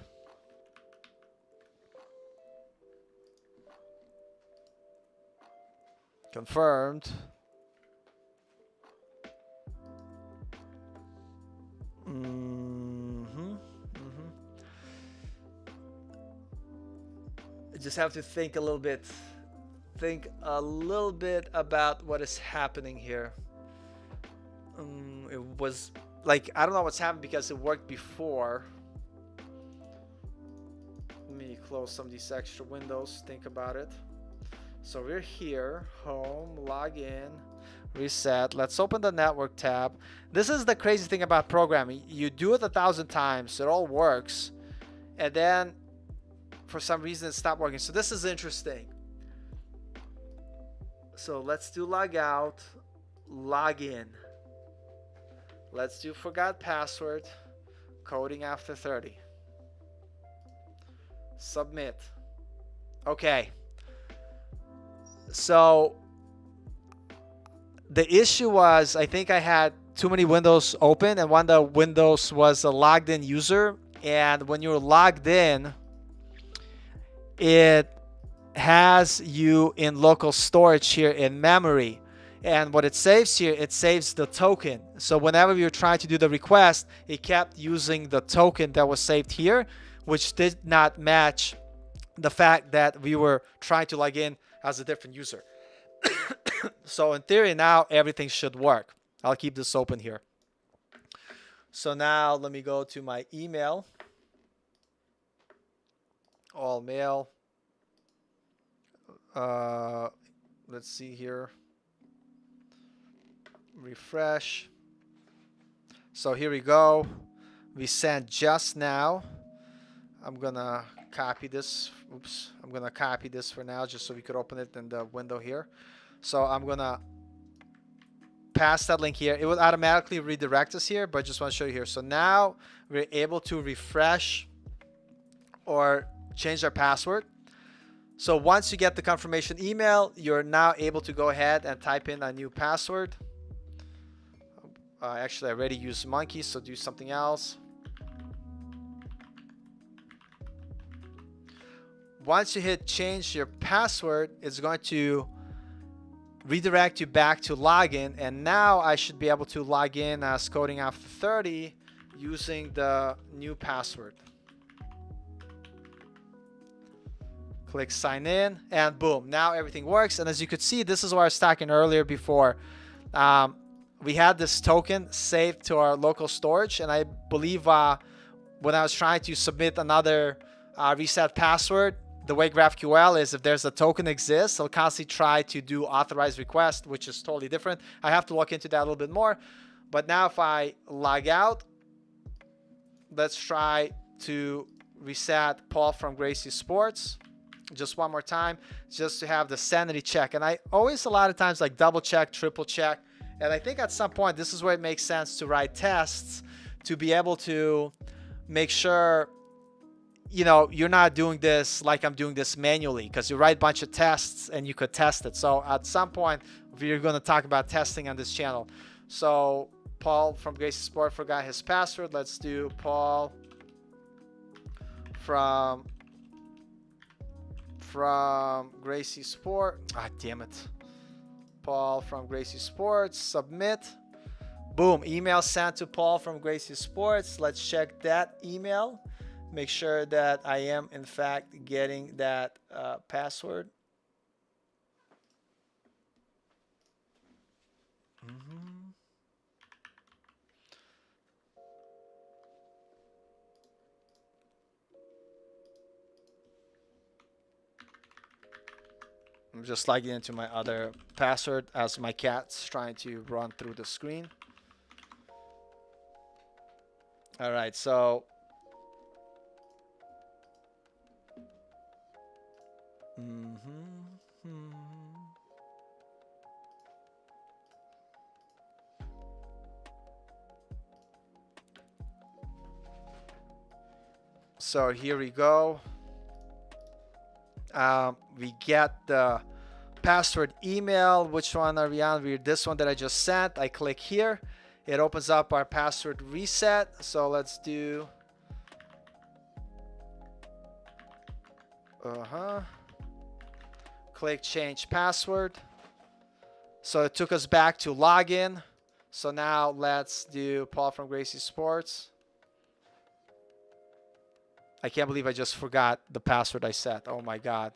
B: Confirmed. I just have to think a little bit. Think a little bit about what is happening here. It was like, I don't know what's happened because it worked before. Let me close some of these extra windows. Think about it. So we're here, home, login, reset. Let's open the network tab. This is the crazy thing about programming. You do it 1,000 times, it all works, and then for some reason it stopped working. So this is interesting. So let's do log out, log in. Let's do forgot password, coding after 30. Submit. Okay. So the issue was, I think I had too many windows open, and one of the windows was a logged in user. And when you're logged in, it has you in local storage here in memory. And what it saves here, it saves the token. So whenever you're trying to do the request, it kept using the token that was saved here, which did not match the fact that we were trying to log in as a different user. So in theory, now everything should work. I'll keep this open here. So now let me go to my email. All mail. Let's see here. Refresh. So here we go. We sent just now. I'm gonna copy this. Oops. I'm gonna copy this for now just so we could open it in the window here. So I'm gonna pass that link here. It will automatically redirect us here, but I just want to show you here. So now we're able to refresh or change our password. So once you get the confirmation email, you're now able to go ahead and type in a new password. Actually, I already used monkey, so do something else. Once you hit change your password, it's going to redirect you back to login, and now I should be able to log in as coding after 30 using the new password. Click sign in, and boom, now everything works. And as you could see, this is what I was talking earlier before. We had this token saved to our local storage, and I believe when I was trying to submit another reset password, the way GraphQL is, if there's a token exists, it'll constantly try to do authorized request, which is totally different. I have to look into that a little bit more. But now if I log out, let's try to reset Paul from Gracie Sports just one more time, just to have the sanity check. And I always, a lot of times, like double check, triple check. And I think at some point, this is where it makes sense to write tests to be able to make sure, you know, you're not doing this like I'm doing this manually, because you write a bunch of tests and you could test it. So at some point, we're going to talk about testing on this channel. So Paul from Gracie Sport forgot his password. Let's do Paul from Gracie Sport. Ah, damn it. Paul from Gracie Sports, submit. Boom, email sent to Paul from Gracie Sports. Let's check that email. Make sure that I am in fact getting that password. I'm just logging into my other password as my cat's trying to run through the screen. All right, so so here we go. We get the password email. Which one are we on? We're this one that I just sent. I click here. It opens up our password reset. So let's do click change password. So it took us back to login. So now let's do Paul from Gracie Sports. I can't believe I just forgot the password I set. Oh my God.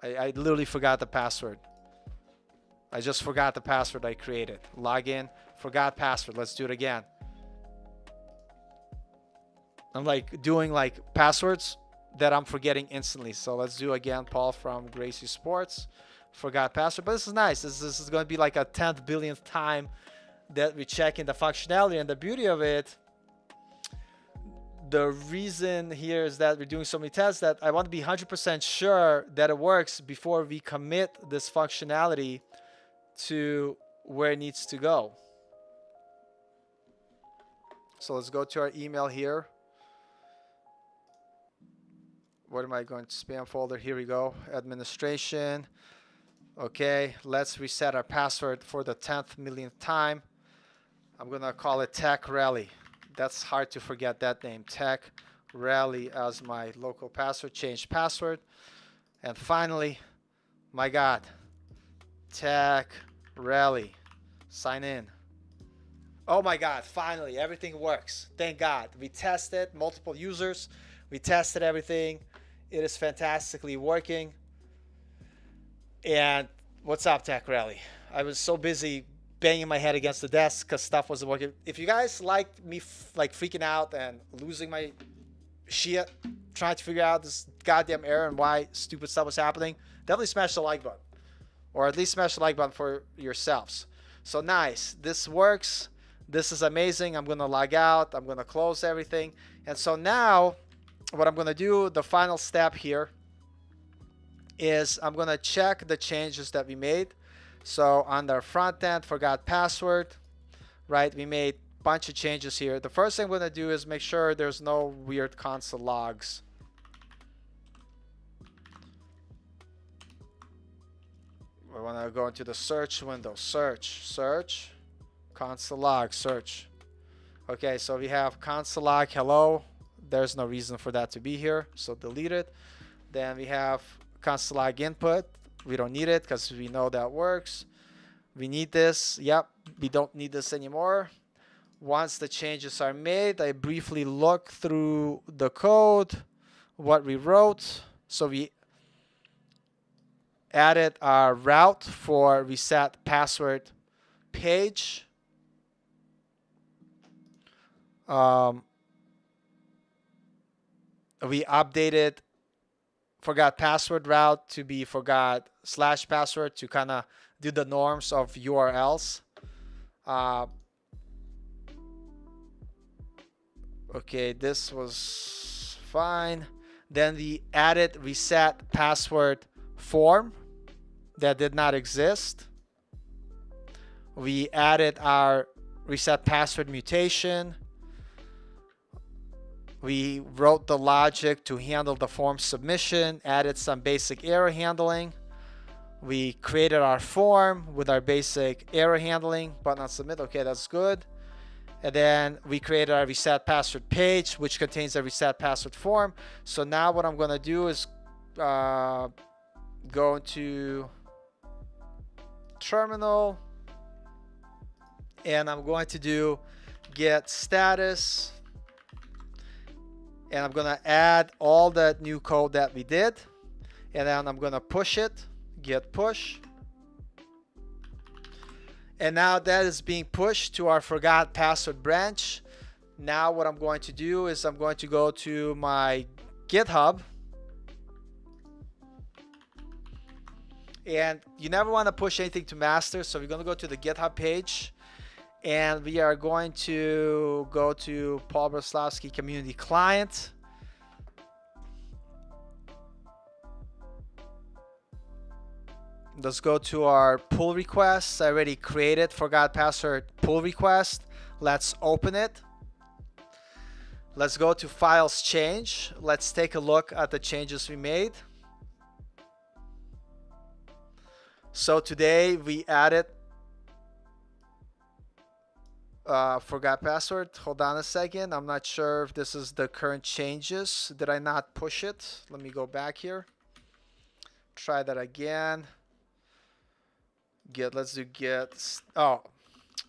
B: I literally forgot the password. I just forgot the password I created. Login, forgot password. Let's do it again. I'm like doing like passwords that I'm forgetting instantly. So let's do again, Paul from Gracie Sports. Forgot password, but this is nice. This is going to be like a 10th billionth time that we check in the functionality. And the beauty of it, the reason here is that we're doing so many tests that I want to be 100% sure that it works before we commit this functionality to where it needs to go. So let's go to our email here. What am I going to spam folder? Here we go. Administration. Okay, let's reset our password for the 10th millionth time. I'm going to call it Tech Rally. That's hard to forget that name. Tech Rally as my local password. Change password. And finally, my God, Tech Rally. Sign in. Oh my God, finally, everything works. Thank God. We tested multiple users. We tested everything. It is fantastically working. And what's up, Tech Rally? I was so busy banging my head against the desk because stuff wasn't working. If you guys liked me like freaking out and losing my shit trying to figure out this goddamn error and why stupid stuff was happening, definitely smash the like button, or at least smash the like button for yourselves. So nice, this works. This is amazing. I'm gonna log out. I'm gonna close everything. And so now what I'm gonna do, the final step here, is I'm gonna check the changes that we made. So on the front end, forgot password, right? We made bunch of changes here. The first thing I'm going to do is make sure there's no weird console logs. We want to go into the search window. Search, console log, search. Okay, so we have console log hello. There's no reason for that to be here, so delete it. Then we have console log input. We don't need it because we know that works. We need this. Yep, we don't need this anymore. Once the changes are made, I briefly look through the code, what we wrote. So we added our route for reset password page. We updated forgot password route to be forgot / password to kind of do the norms of URLs. Okay, this was fine. Then we added reset password form that did not exist. We added our reset password mutation. We wrote the logic to handle the form submission, added some basic error handling. We created our form with our basic error handling, button on submit. Okay, that's good. And then we created our reset password page, which contains a reset password form. So now what I'm going to do is go into terminal, and I'm going to do get status. And I'm going to add all that new code that we did. And then I'm going to push it, get push. And now that is being pushed to our forgot password branch. Now what I'm going to do is I'm going to go to my GitHub. And you never want to push anything to master. So we're going to go to the GitHub page. And we are going to go to Paul Braslavsky Community Client. Let's go to our pull requests. I already created forgot password pull request. Let's open it. Let's go to files change. Let's take a look at the changes we made. So today we added forgot password. Hold on a second. I'm not sure if this is the current changes. Did I not push it? Let me go back here. Try that again. Let's do get. Oh,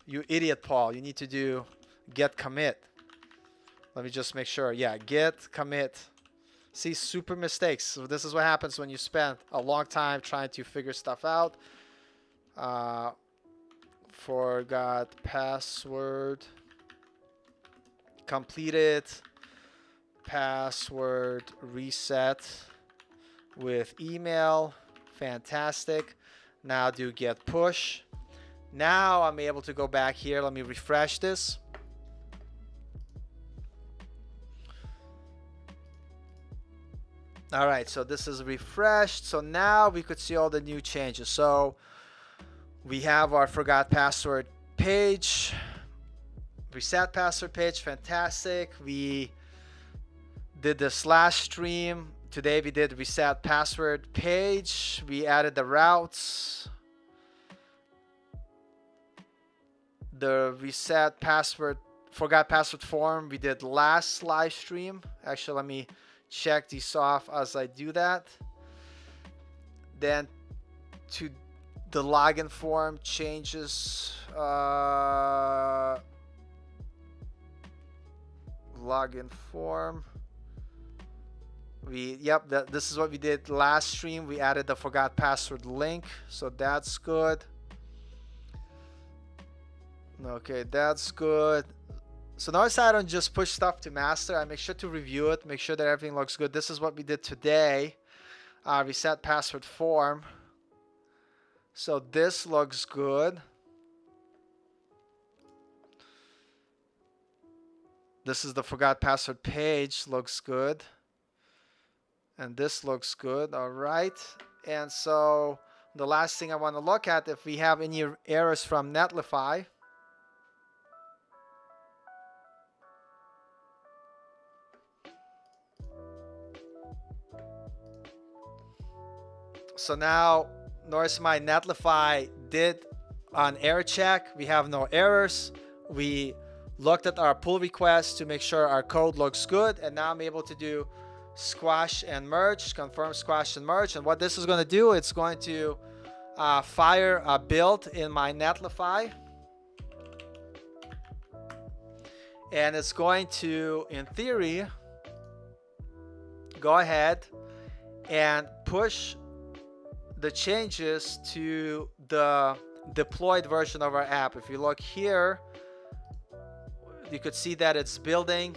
B: you idiot, Paul. You need to do get commit. Let me just make sure. Yeah, get commit. See, super mistakes. So this is what happens when you spend a long time trying to figure stuff out. Forgot password completed, password reset with email. Fantastic. Now do get push. Now I'm able to go back here. Let me refresh this. All right, so this is refreshed. So now we could see all the new changes. So we have our forgot password page, reset password page. Fantastic. We did the slash stream. Today we did reset password page. We added the routes. The reset password, forgot password form we did last live stream. Actually, let me check these off as I do that. Then to the login form changes. Login form. This is what we did last stream. We added the forgot password link, so that's good. Okay, that's good. So notice I don't just push stuff to master. I make sure to review it, make sure that everything looks good. This is what we did today. Reset password form. So this looks good. This is the forgot password page. Looks good. And this looks good. All right. And so the last thing I want to look at, if we have any errors from Netlify. So now notice my Netlify did an error check. We have no errors. We looked at our pull request to make sure our code looks good. And now I'm able to do squash and merge, confirm squash and merge. And what this is going to do, it's going to fire a build in my Netlify. And it's going to, in theory, go ahead and push the changes to the deployed version of our app. If you look here, you could see that it's building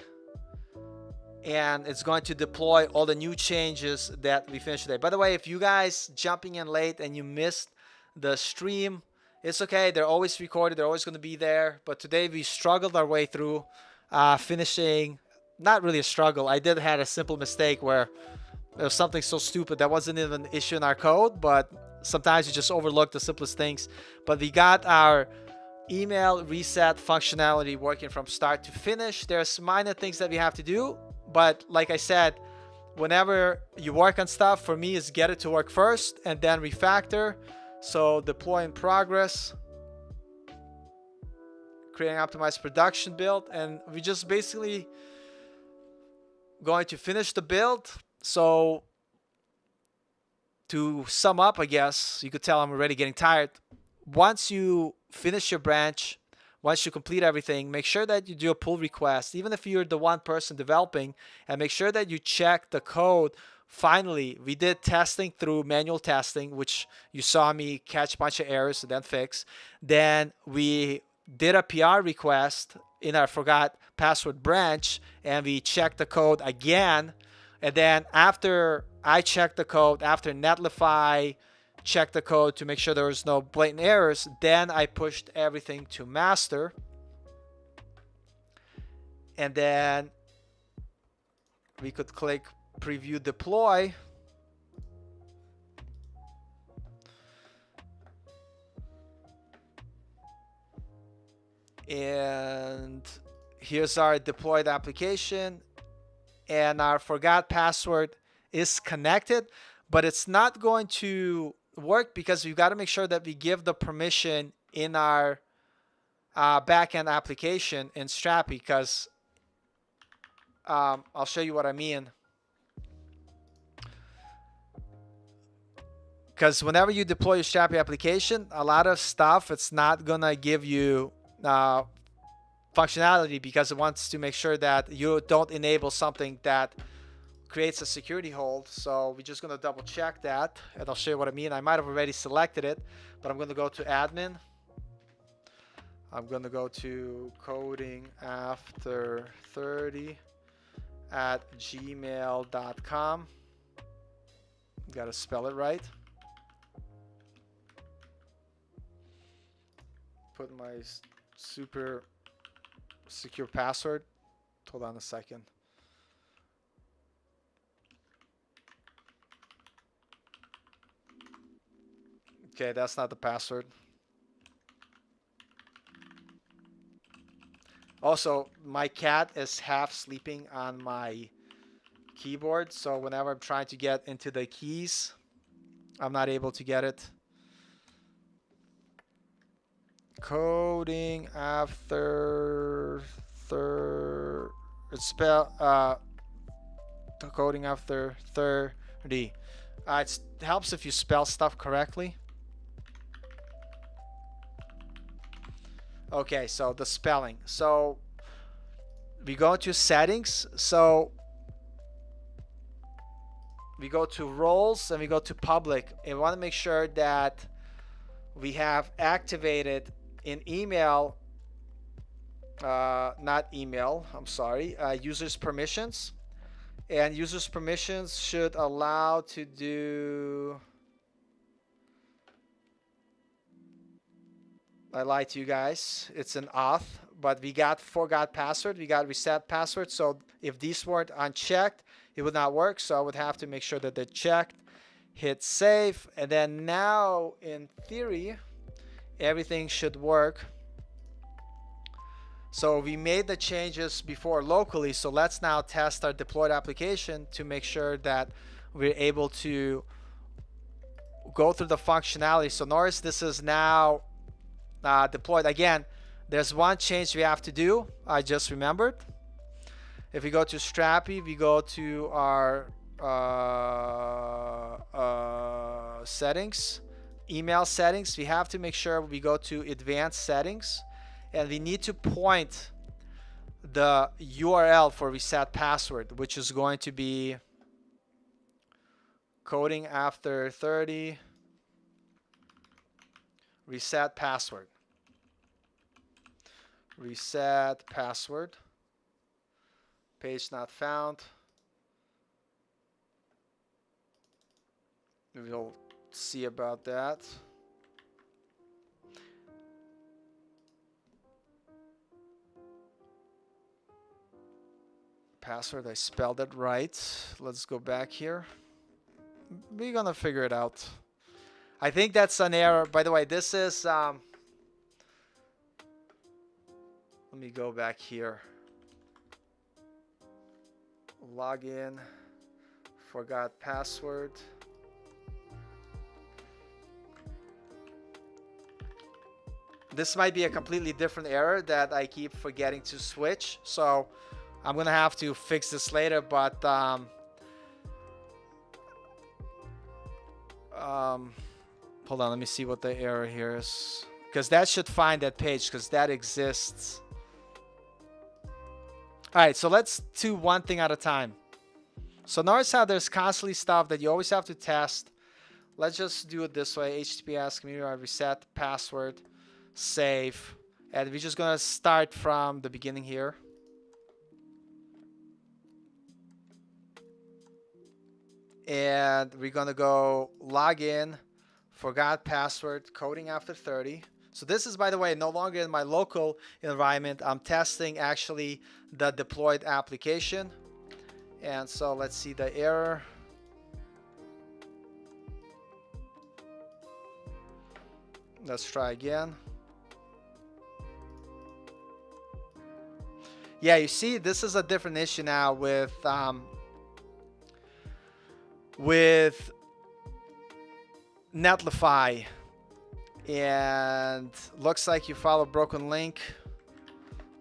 B: and it's going to deploy all the new changes that we finished today. By the way, if you guys jumping in late and you missed the stream, it's okay. They're always recorded. They're always going to be there. But today we struggled our way through finishing. Not really a struggle. I did had a simple mistake where it was something so stupid that wasn't even an issue in our code, but sometimes you just overlook the simplest things. But we got our email reset functionality working from start to finish. There's minor things that we have to do, but like I said, whenever you work on stuff, for me is get it to work first and then refactor. So deploy in progress, creating optimized production build, and we just basically going to finish the build. So to sum up, I guess you could tell I'm already getting tired. Once you finish your branch, once you complete everything, make sure that you do a pull request, even if you're the one person developing, and make sure that you check the code. Finally, we did testing through manual testing, which you saw me catch a bunch of errors and then fix. Then we did a PR request in our forgot password branch, and we checked the code again. And then after I checked the code, after Netlify checked the code to make sure there was no blatant errors, then I pushed everything to master. And then we could click preview deploy. And here's our deployed application. And our forgot password is connected, but it's not going to work because we've got to make sure that we give the permission in our backend application in Strapi, because I'll show you what I mean. Because whenever you deploy your Strapi application, a lot of stuff, it's not gonna give you functionality because it wants to make sure that you don't enable something that creates a security hold. So we're just going to double check that, and I'll show you what I mean. I might have already selected it, but I'm going to go to admin. I'm going to go to coding after 30 at gmail.com. Got to spell it right. Put my super secure password. Hold on a second. Okay, that's not the password. Also, my cat is half sleeping on my keyboard, so whenever I'm trying to get into the keys, I'm not able to get it. Coding after coding after 30. It helps if you spell stuff correctly. Okay, so the spelling. So we go to settings. So we go to roles and we go to public, and we want to make sure that we have activated in email, not email, I'm sorry, users permissions. And users permissions should allow to do, I lied to you guys, it's an auth, but we got forgot password, we got reset password. So if these weren't unchecked, it would not work. So I would have to make sure that they're checked, hit save, and then now in theory, everything should work. So we made the changes before locally. So let's now test our deployed application to make sure that we're able to go through the functionality. So notice this is now deployed. Again, there's one change we have to do. I just remembered. If we go to Strapi, we go to our settings, email settings. We have to make sure we go to advanced settings, and we need to point the URL for reset password, which is going to be coding after 30 reset password. Reset password. Page not found. We'll see about that. Password, I spelled it right. Let's go back here. We're gonna figure it out. I think that's an error. By the way, this is let me go back here. Login, forgot password. This might be a completely different error that I keep forgetting to switch, so I'm gonna have to fix this later. But hold on, let me see what the error here is, because that should find that page, because that exists. All right, so let's do one thing at a time. So notice how there's constantly stuff that you always have to test. Let's just do it this way. HTTPS community reset password, save, and we're just gonna start from the beginning here. And we're gonna go login, forgot password, coding after 30. So this is, by the way, no longer in my local environment. I'm testing actually the deployed application. And so let's see the error. Let's try again. Yeah, you see, this is a different issue now with Netlify. And looks like you follow broken link.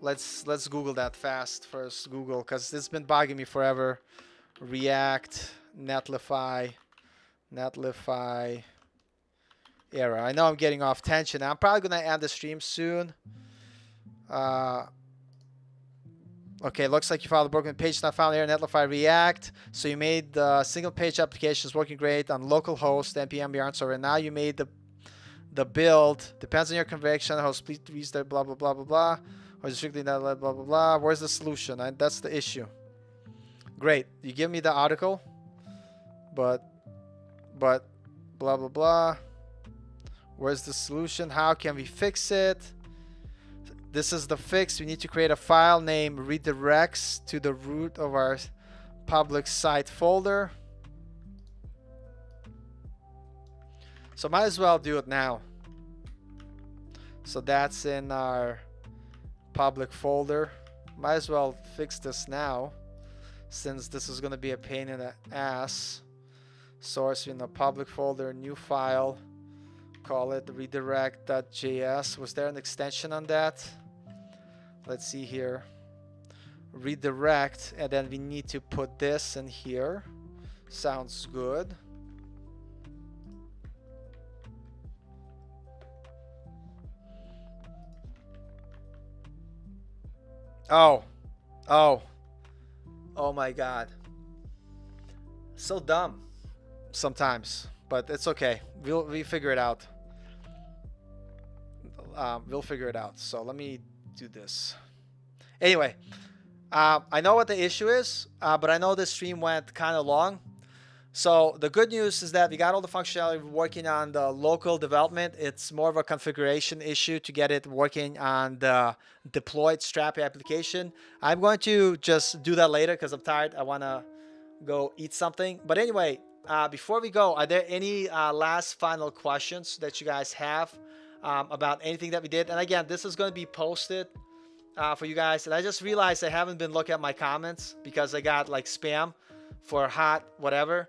B: Let's Google that fast first. Google, because it's been bugging me forever. React Netlify error. I know I'm getting off tension. I'm probably gonna end the stream soon. Okay, looks like you followed the broken page not found here. Netlify React. So you made the single page applications working great on localhost npm yarn server. Now you made the build, depends on your conviction, host please restart, blah blah blah blah blah, or strictly that blah blah blah. Where's the solution? That's the issue. Great, you give me the article, but blah blah blah. Where's the solution? How can we fix it? This is the fix. We need to create a file name redirects to the root of our public site folder. So might as well do it now. So that's in our public folder. Might as well fix this now, since this is going to be a pain in the ass. Source in the public folder, new file. Call it redirect.js. Was there an extension on that? Let's see here. Redirect, and then we need to put this in here. Sounds good. Oh my god, so dumb sometimes, but it's okay. We'll figure it out. We'll figure it out. So let me do this anyway. I know what the issue is, but I know this stream went kind of long. So the good news is that we got all the functionality working on the local development. It's more of a configuration issue to get it working on the deployed Strapi application. I'm going to just do that later because I'm tired. I want to go eat something. But anyway, before we go, are there any last final questions that you guys have about anything that we did? And again, this is going to be posted for you guys. And I just realized I haven't been looking at my comments because I got like spam for hot whatever.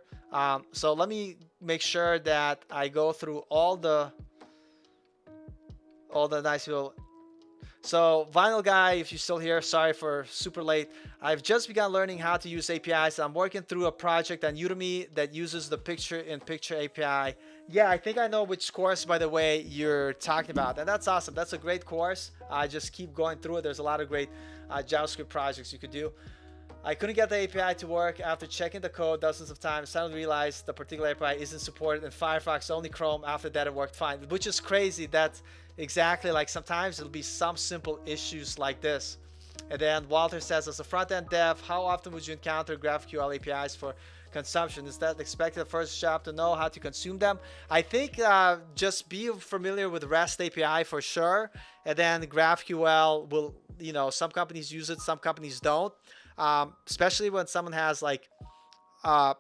B: So let me make sure that I go through all the nice people. So Vinyl Guy, if you're still here, sorry for super late. I've just begun learning how to use APIs. I'm working through a project on Udemy that uses the picture-in-picture API. Yeah, I think I know which course, by the way, you're talking about. And that's awesome. That's a great course. Just keep going through it. There's a lot of great JavaScript projects you could do. I couldn't get the API to work after checking the code dozens of times. Suddenly realized the particular API isn't supported in Firefox, only Chrome. After that, it worked fine, which is crazy. That's exactly like sometimes it'll be some simple issues like this. And then Walter says, as a front-end dev, how often would you encounter GraphQL APIs for consumption? Is that expected first job to know how to consume them? I think just be familiar with REST API for sure. And then GraphQL will, you know, some companies use it, some companies don't. Especially when someone has like, I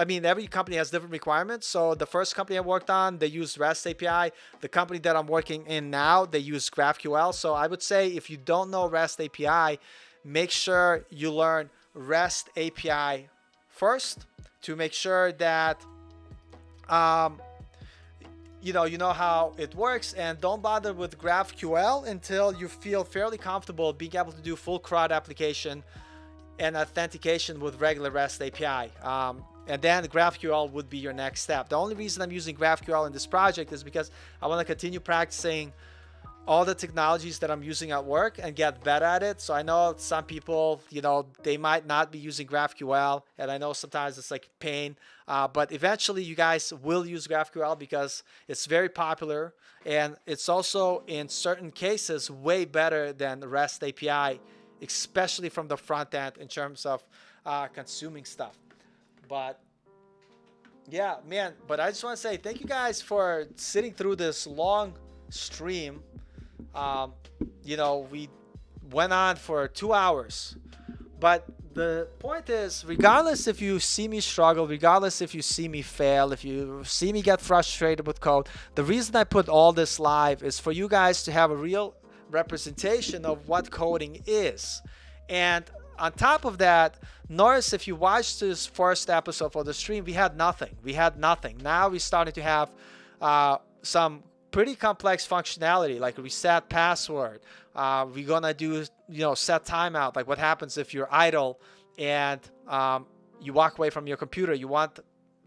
B: mean, every company has different requirements. So the first company I worked on, they use REST API. The company that I'm working in now, they use GraphQL. So I would say if you don't know REST API, make sure you learn REST API first to make sure that you know how it works, and don't bother with GraphQL until you feel fairly comfortable being able to do full CRUD application and authentication with regular REST API. And then GraphQL would be your next step. The only reason I'm using GraphQL in this project is because I want to continue practicing all the technologies that I'm using at work and get better at it. So I know some people, you know, they might not be using GraphQL, and I know sometimes it's like pain, but eventually you guys will use GraphQL because it's very popular, and it's also in certain cases way better than the REST API, especially from the front end in terms of consuming stuff. But yeah, man, but I just want to say thank you guys for sitting through this long stream. You know, we went on for 2 hours, but the point is, regardless if you see me struggle, regardless if you see me fail, if you see me get frustrated with code, the reason I put all this live is for you guys to have a real representation of what coding is. And on top of that, notice if you watched this first episode for the stream, we had nothing. Now we're starting to have some pretty complex functionality, like reset password. We're gonna do, you know, set timeout, like what happens if you're idle and you walk away from your computer. You want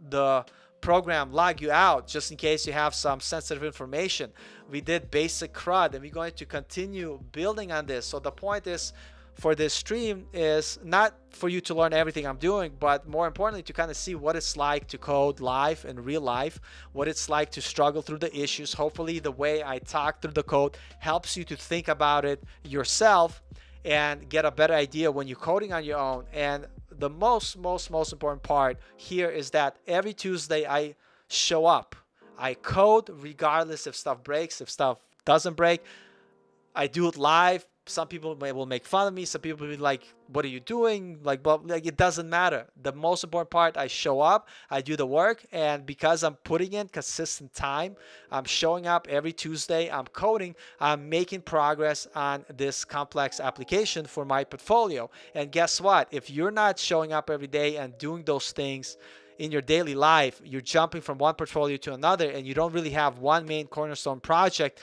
B: the program log you out just in case you have some sensitive information. We did basic CRUD, and we're going to continue building on this. So the point is, for this stream is not for you to learn everything I'm doing, but more importantly to kind of see what it's like to code live in real life, what it's like to struggle through the issues. Hopefully the way I talk through the code helps you to think about it yourself and get a better idea when you're coding on your own. And the most important part here is that every Tuesday I show up. I code regardless if stuff breaks, if stuff doesn't break. I do it live. Some people will make fun of me. Some people will be like, what are you doing? Like, but like, it doesn't matter. The most important part, I show up, I do the work. And because I'm putting in consistent time, I'm showing up every Tuesday, I'm coding, I'm making progress on this complex application for my portfolio. And guess what? If you're not showing up every day and doing those things in your daily life, you're jumping from one portfolio to another, and you don't really have one main cornerstone project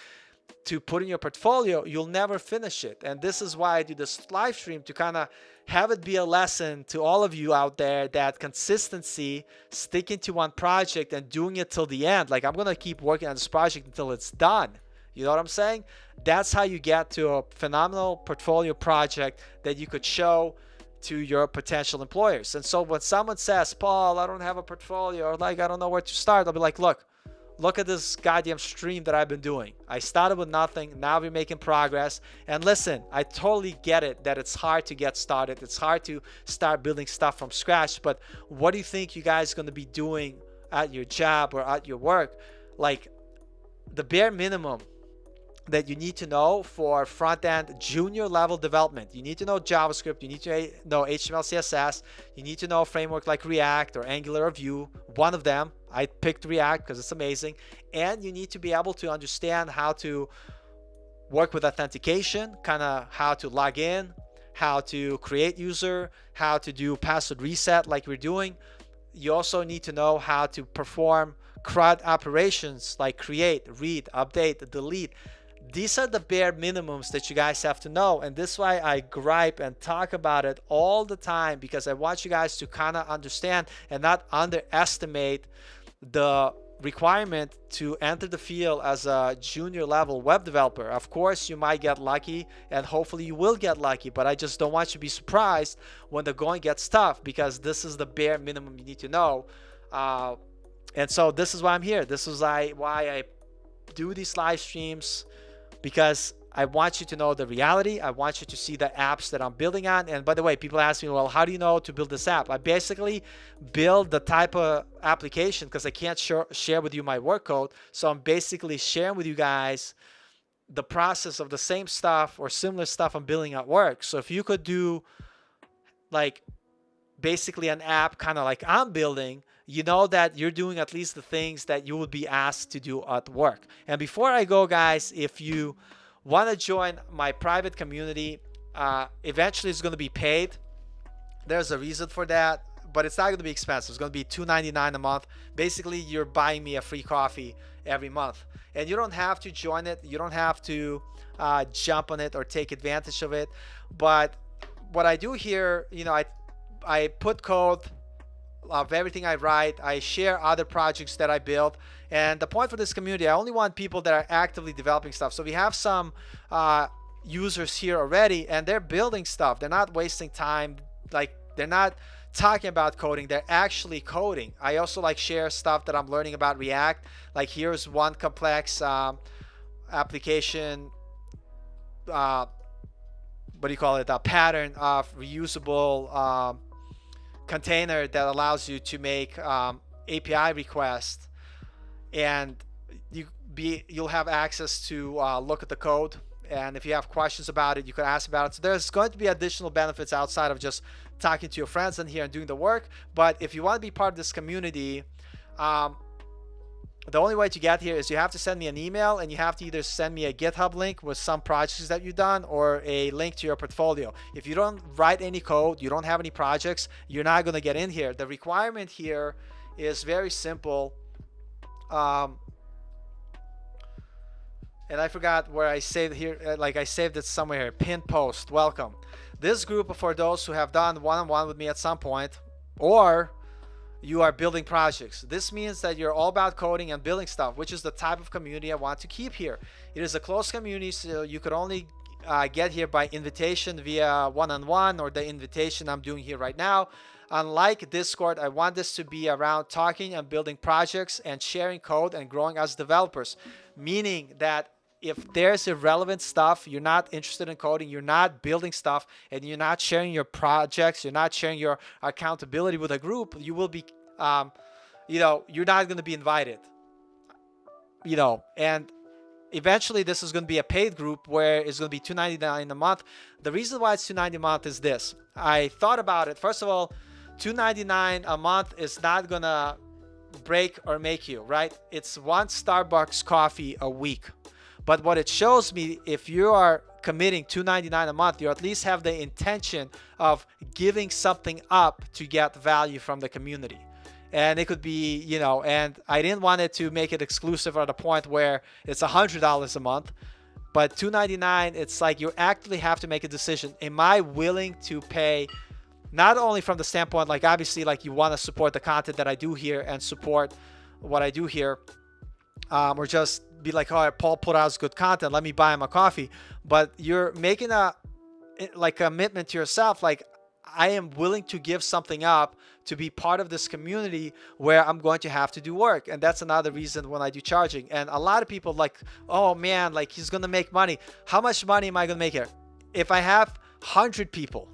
B: to put in your portfolio, you'll never finish it. And this is why I do this live stream, to kind of have it be a lesson to all of you out there that consistency, sticking to one project and doing it till the end. Like, I'm going to keep working on this project until it's done. You know what I'm saying? That's how you get to a phenomenal portfolio project that you could show to your potential employers. And so when someone says, Paul, I don't have a portfolio, or like, I don't know where to start, I'll be like, look at this goddamn stream that I've been doing. I started with nothing. Now we're making progress. And listen, I totally get it that it's hard to get started. It's hard to start building stuff from scratch. But what do you think you guys are going to be doing at your job or at your work? Like, the bare minimum that you need to know for front-end junior level development. You need to know JavaScript. You need to know HTML, CSS. You need to know a framework like React or Angular or Vue. One of them. I picked React because it's amazing. And you need to be able to understand how to work with authentication, kind of how to log in, how to create user, how to do password reset like we're doing. you also need to know how to perform CRUD operations like create, read, update, delete. These are the bare minimums that you guys have to know, and this is why I gripe and talk about it all the time, because I want you guys to kind of understand and not underestimate the requirement to enter the field as a junior level web developer. Of course, you might get lucky, and hopefully you will get lucky, but I just don't want you to be surprised when the going gets tough, because this is the bare minimum you need to know. And so this is why I'm here. This is why I do these live streams, because I want you to know the reality. I want you to see the apps that I'm building on. And by the way, people ask me, well, how do you know to build this app? I basically build the type of application because I can't share with you my work code. So I'm basically sharing with you guys the process of the same stuff or similar stuff I'm building at work. So if you could do like basically an app kind of like I'm building, you know that you're doing at least the things that you would be asked to do at work. And before I go, guys, if you want to join my private community, eventually it's going to be paid. There's a reason for that, but it's not going to be expensive. It's going to be $2.99 a month. Basically, you're buying me a free coffee every month, and you don't have to join it. You don't have to jump on it or take advantage of it. But what I do here, you know, I put code of everything I write. I share other projects that I build. And the point for this community, I only want people that are actively developing stuff. So we have some users here already, and they're building stuff. They're not wasting time. Like, they're not talking about coding. They're actually coding. I also like share stuff that I'm learning about React. Like, here's one complex application, what do you call it? A pattern of reusable container that allows you to make API requests, and you'll have access to look at the code, and if you have questions about it, you can ask about it. So there's going to be additional benefits outside of just talking to your friends in here and doing the work. But if you want to be part of this community, the only way to get here is you have to send me an email, and you have to either send me a GitHub link with some projects that you've done or a link to your portfolio. If you don't write any code, you don't have any projects, you're not going to get in here. The requirement here is very simple. And I forgot where I saved here. Like, I saved it somewhere here. Pin post. Welcome. This group for those who have done one-on-one with me at some point, or you are building projects. This means that you're all about coding and building stuff, which is the type of community I want to keep here. It is a closed community, so you could only get here by invitation via one-on-one or the invitation I'm doing here right now. Unlike Discord, I want this to be around talking and building projects and sharing code and growing as developers, meaning that if there's irrelevant stuff, you're not interested in coding, you're not building stuff, and you're not sharing your projects, you're not sharing your accountability with a group, you will be, you know, you're not going to be invited, you know. And eventually this is going to be a paid group where it's going to be $2.99 a month. The reason why it's $2.99 a month is this. I thought about it. First of all, $2.99 a month is not going to break or make you, right? It's one Starbucks coffee a week. But what it shows me, if you are committing $2.99 a month, you at least have the intention of giving something up to get value from the community. And it could be, you know, and I didn't want it to make it exclusive at a point where it's $100 a month. But $2.99, it's like you actually have to make a decision. Am I willing to pay, not only from the standpoint, like obviously like you want to support the content that I do here and support what I do here, or just be like, oh, Paul put out good content, let me buy him a coffee. But you're making a commitment to yourself, like, I am willing to give something up to be part of this community where I'm going to have to do work. And that's another reason when I do charging. And a lot of people like, oh man, like he's gonna make money. How much money am I gonna make here? If I have 100 people,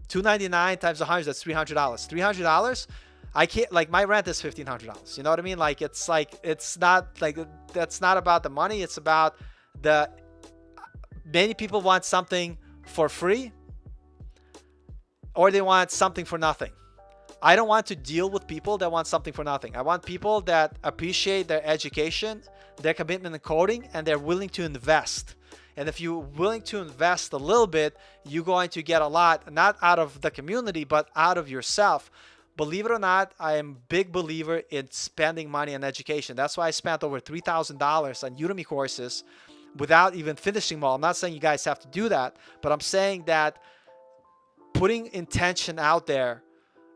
B: $2.99 times 100, that's $300. $300, I can't, like, my rent is $1,500. You know what I mean? Like, it's not like, that's not about the money. It's about many people want something for free, or they want something for nothing. I don't want to deal with people that want something for nothing. I want people that appreciate their education, their commitment in coding, and they're willing to invest. And if you're willing to invest a little bit, you're going to get a lot, not out of the community, but out of yourself. believe it or not, I am a big believer in spending money on education. That's why I spent over $3,000 on Udemy courses without even finishing them all. I'm not saying you guys have to do that, but I'm saying that putting intention out there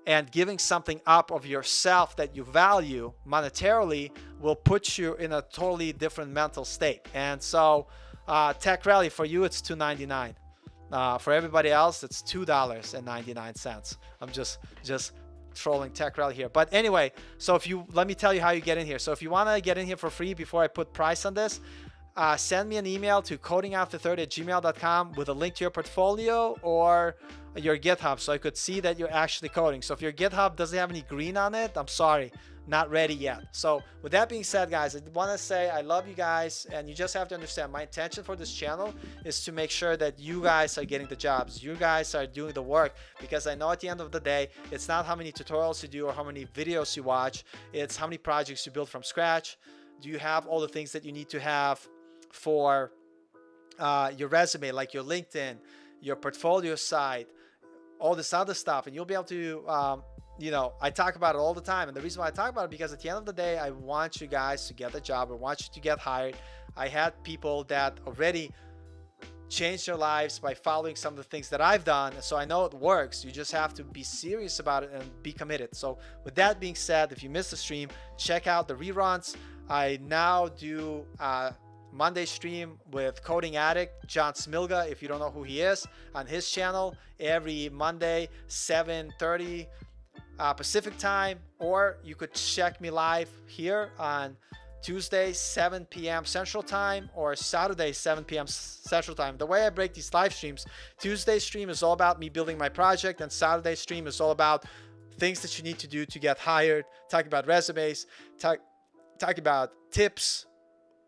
B: and giving something up of yourself that you value monetarily will put you in a totally different mental state. And so Tech Rally, for you, it's $2.99. For everybody else, it's $2.99. I'm just trolling Tech Rally here. But anyway, so let me tell you how you get in here. So if you want to get in here for free before I put price on this, send me an email to codingafter30@gmail.com with a link to your portfolio or your GitHub so I could see that you're actually coding. So if your GitHub doesn't have any green on it, I'm sorry, not ready yet. So with that being said, guys, I want to say I love you guys, and you just have to understand my intention for this channel is to make sure that you guys are getting the jobs. You guys are doing the work, because I know at the end of the day, it's not how many tutorials you do or how many videos you watch. It's how many projects you build from scratch. Do you have all the things that you need to have for your resume, like your LinkedIn, your portfolio site, all this other stuff, and you'll be able to I talk about it all the time. And the reason why I talk about it, because at the end of the day, I want you guys to get the job. I want you to get hired. I had people that already changed their lives by following some of the things that I've done, so I know it works. You just have to be serious about it and be committed. So with that being said, if you missed the stream, check out the reruns. I now do Monday stream with Coding Addict, John Smilga, if you don't know who he is, on his channel every Monday, 7:30 Pacific time, or you could check me live here on Tuesday, 7 p.m. Central Time, or Saturday, 7 p.m. Central Time. The way I break these live streams, Tuesday stream is all about me building my project, and Saturday stream is all about things that you need to do to get hired, talk about resumes, talk about tips,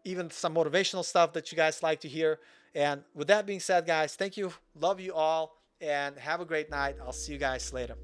B: even some motivational stuff that you guys like to hear. And with that being said, guys, thank you. Love you all, and have a great night. I'll see you guys later.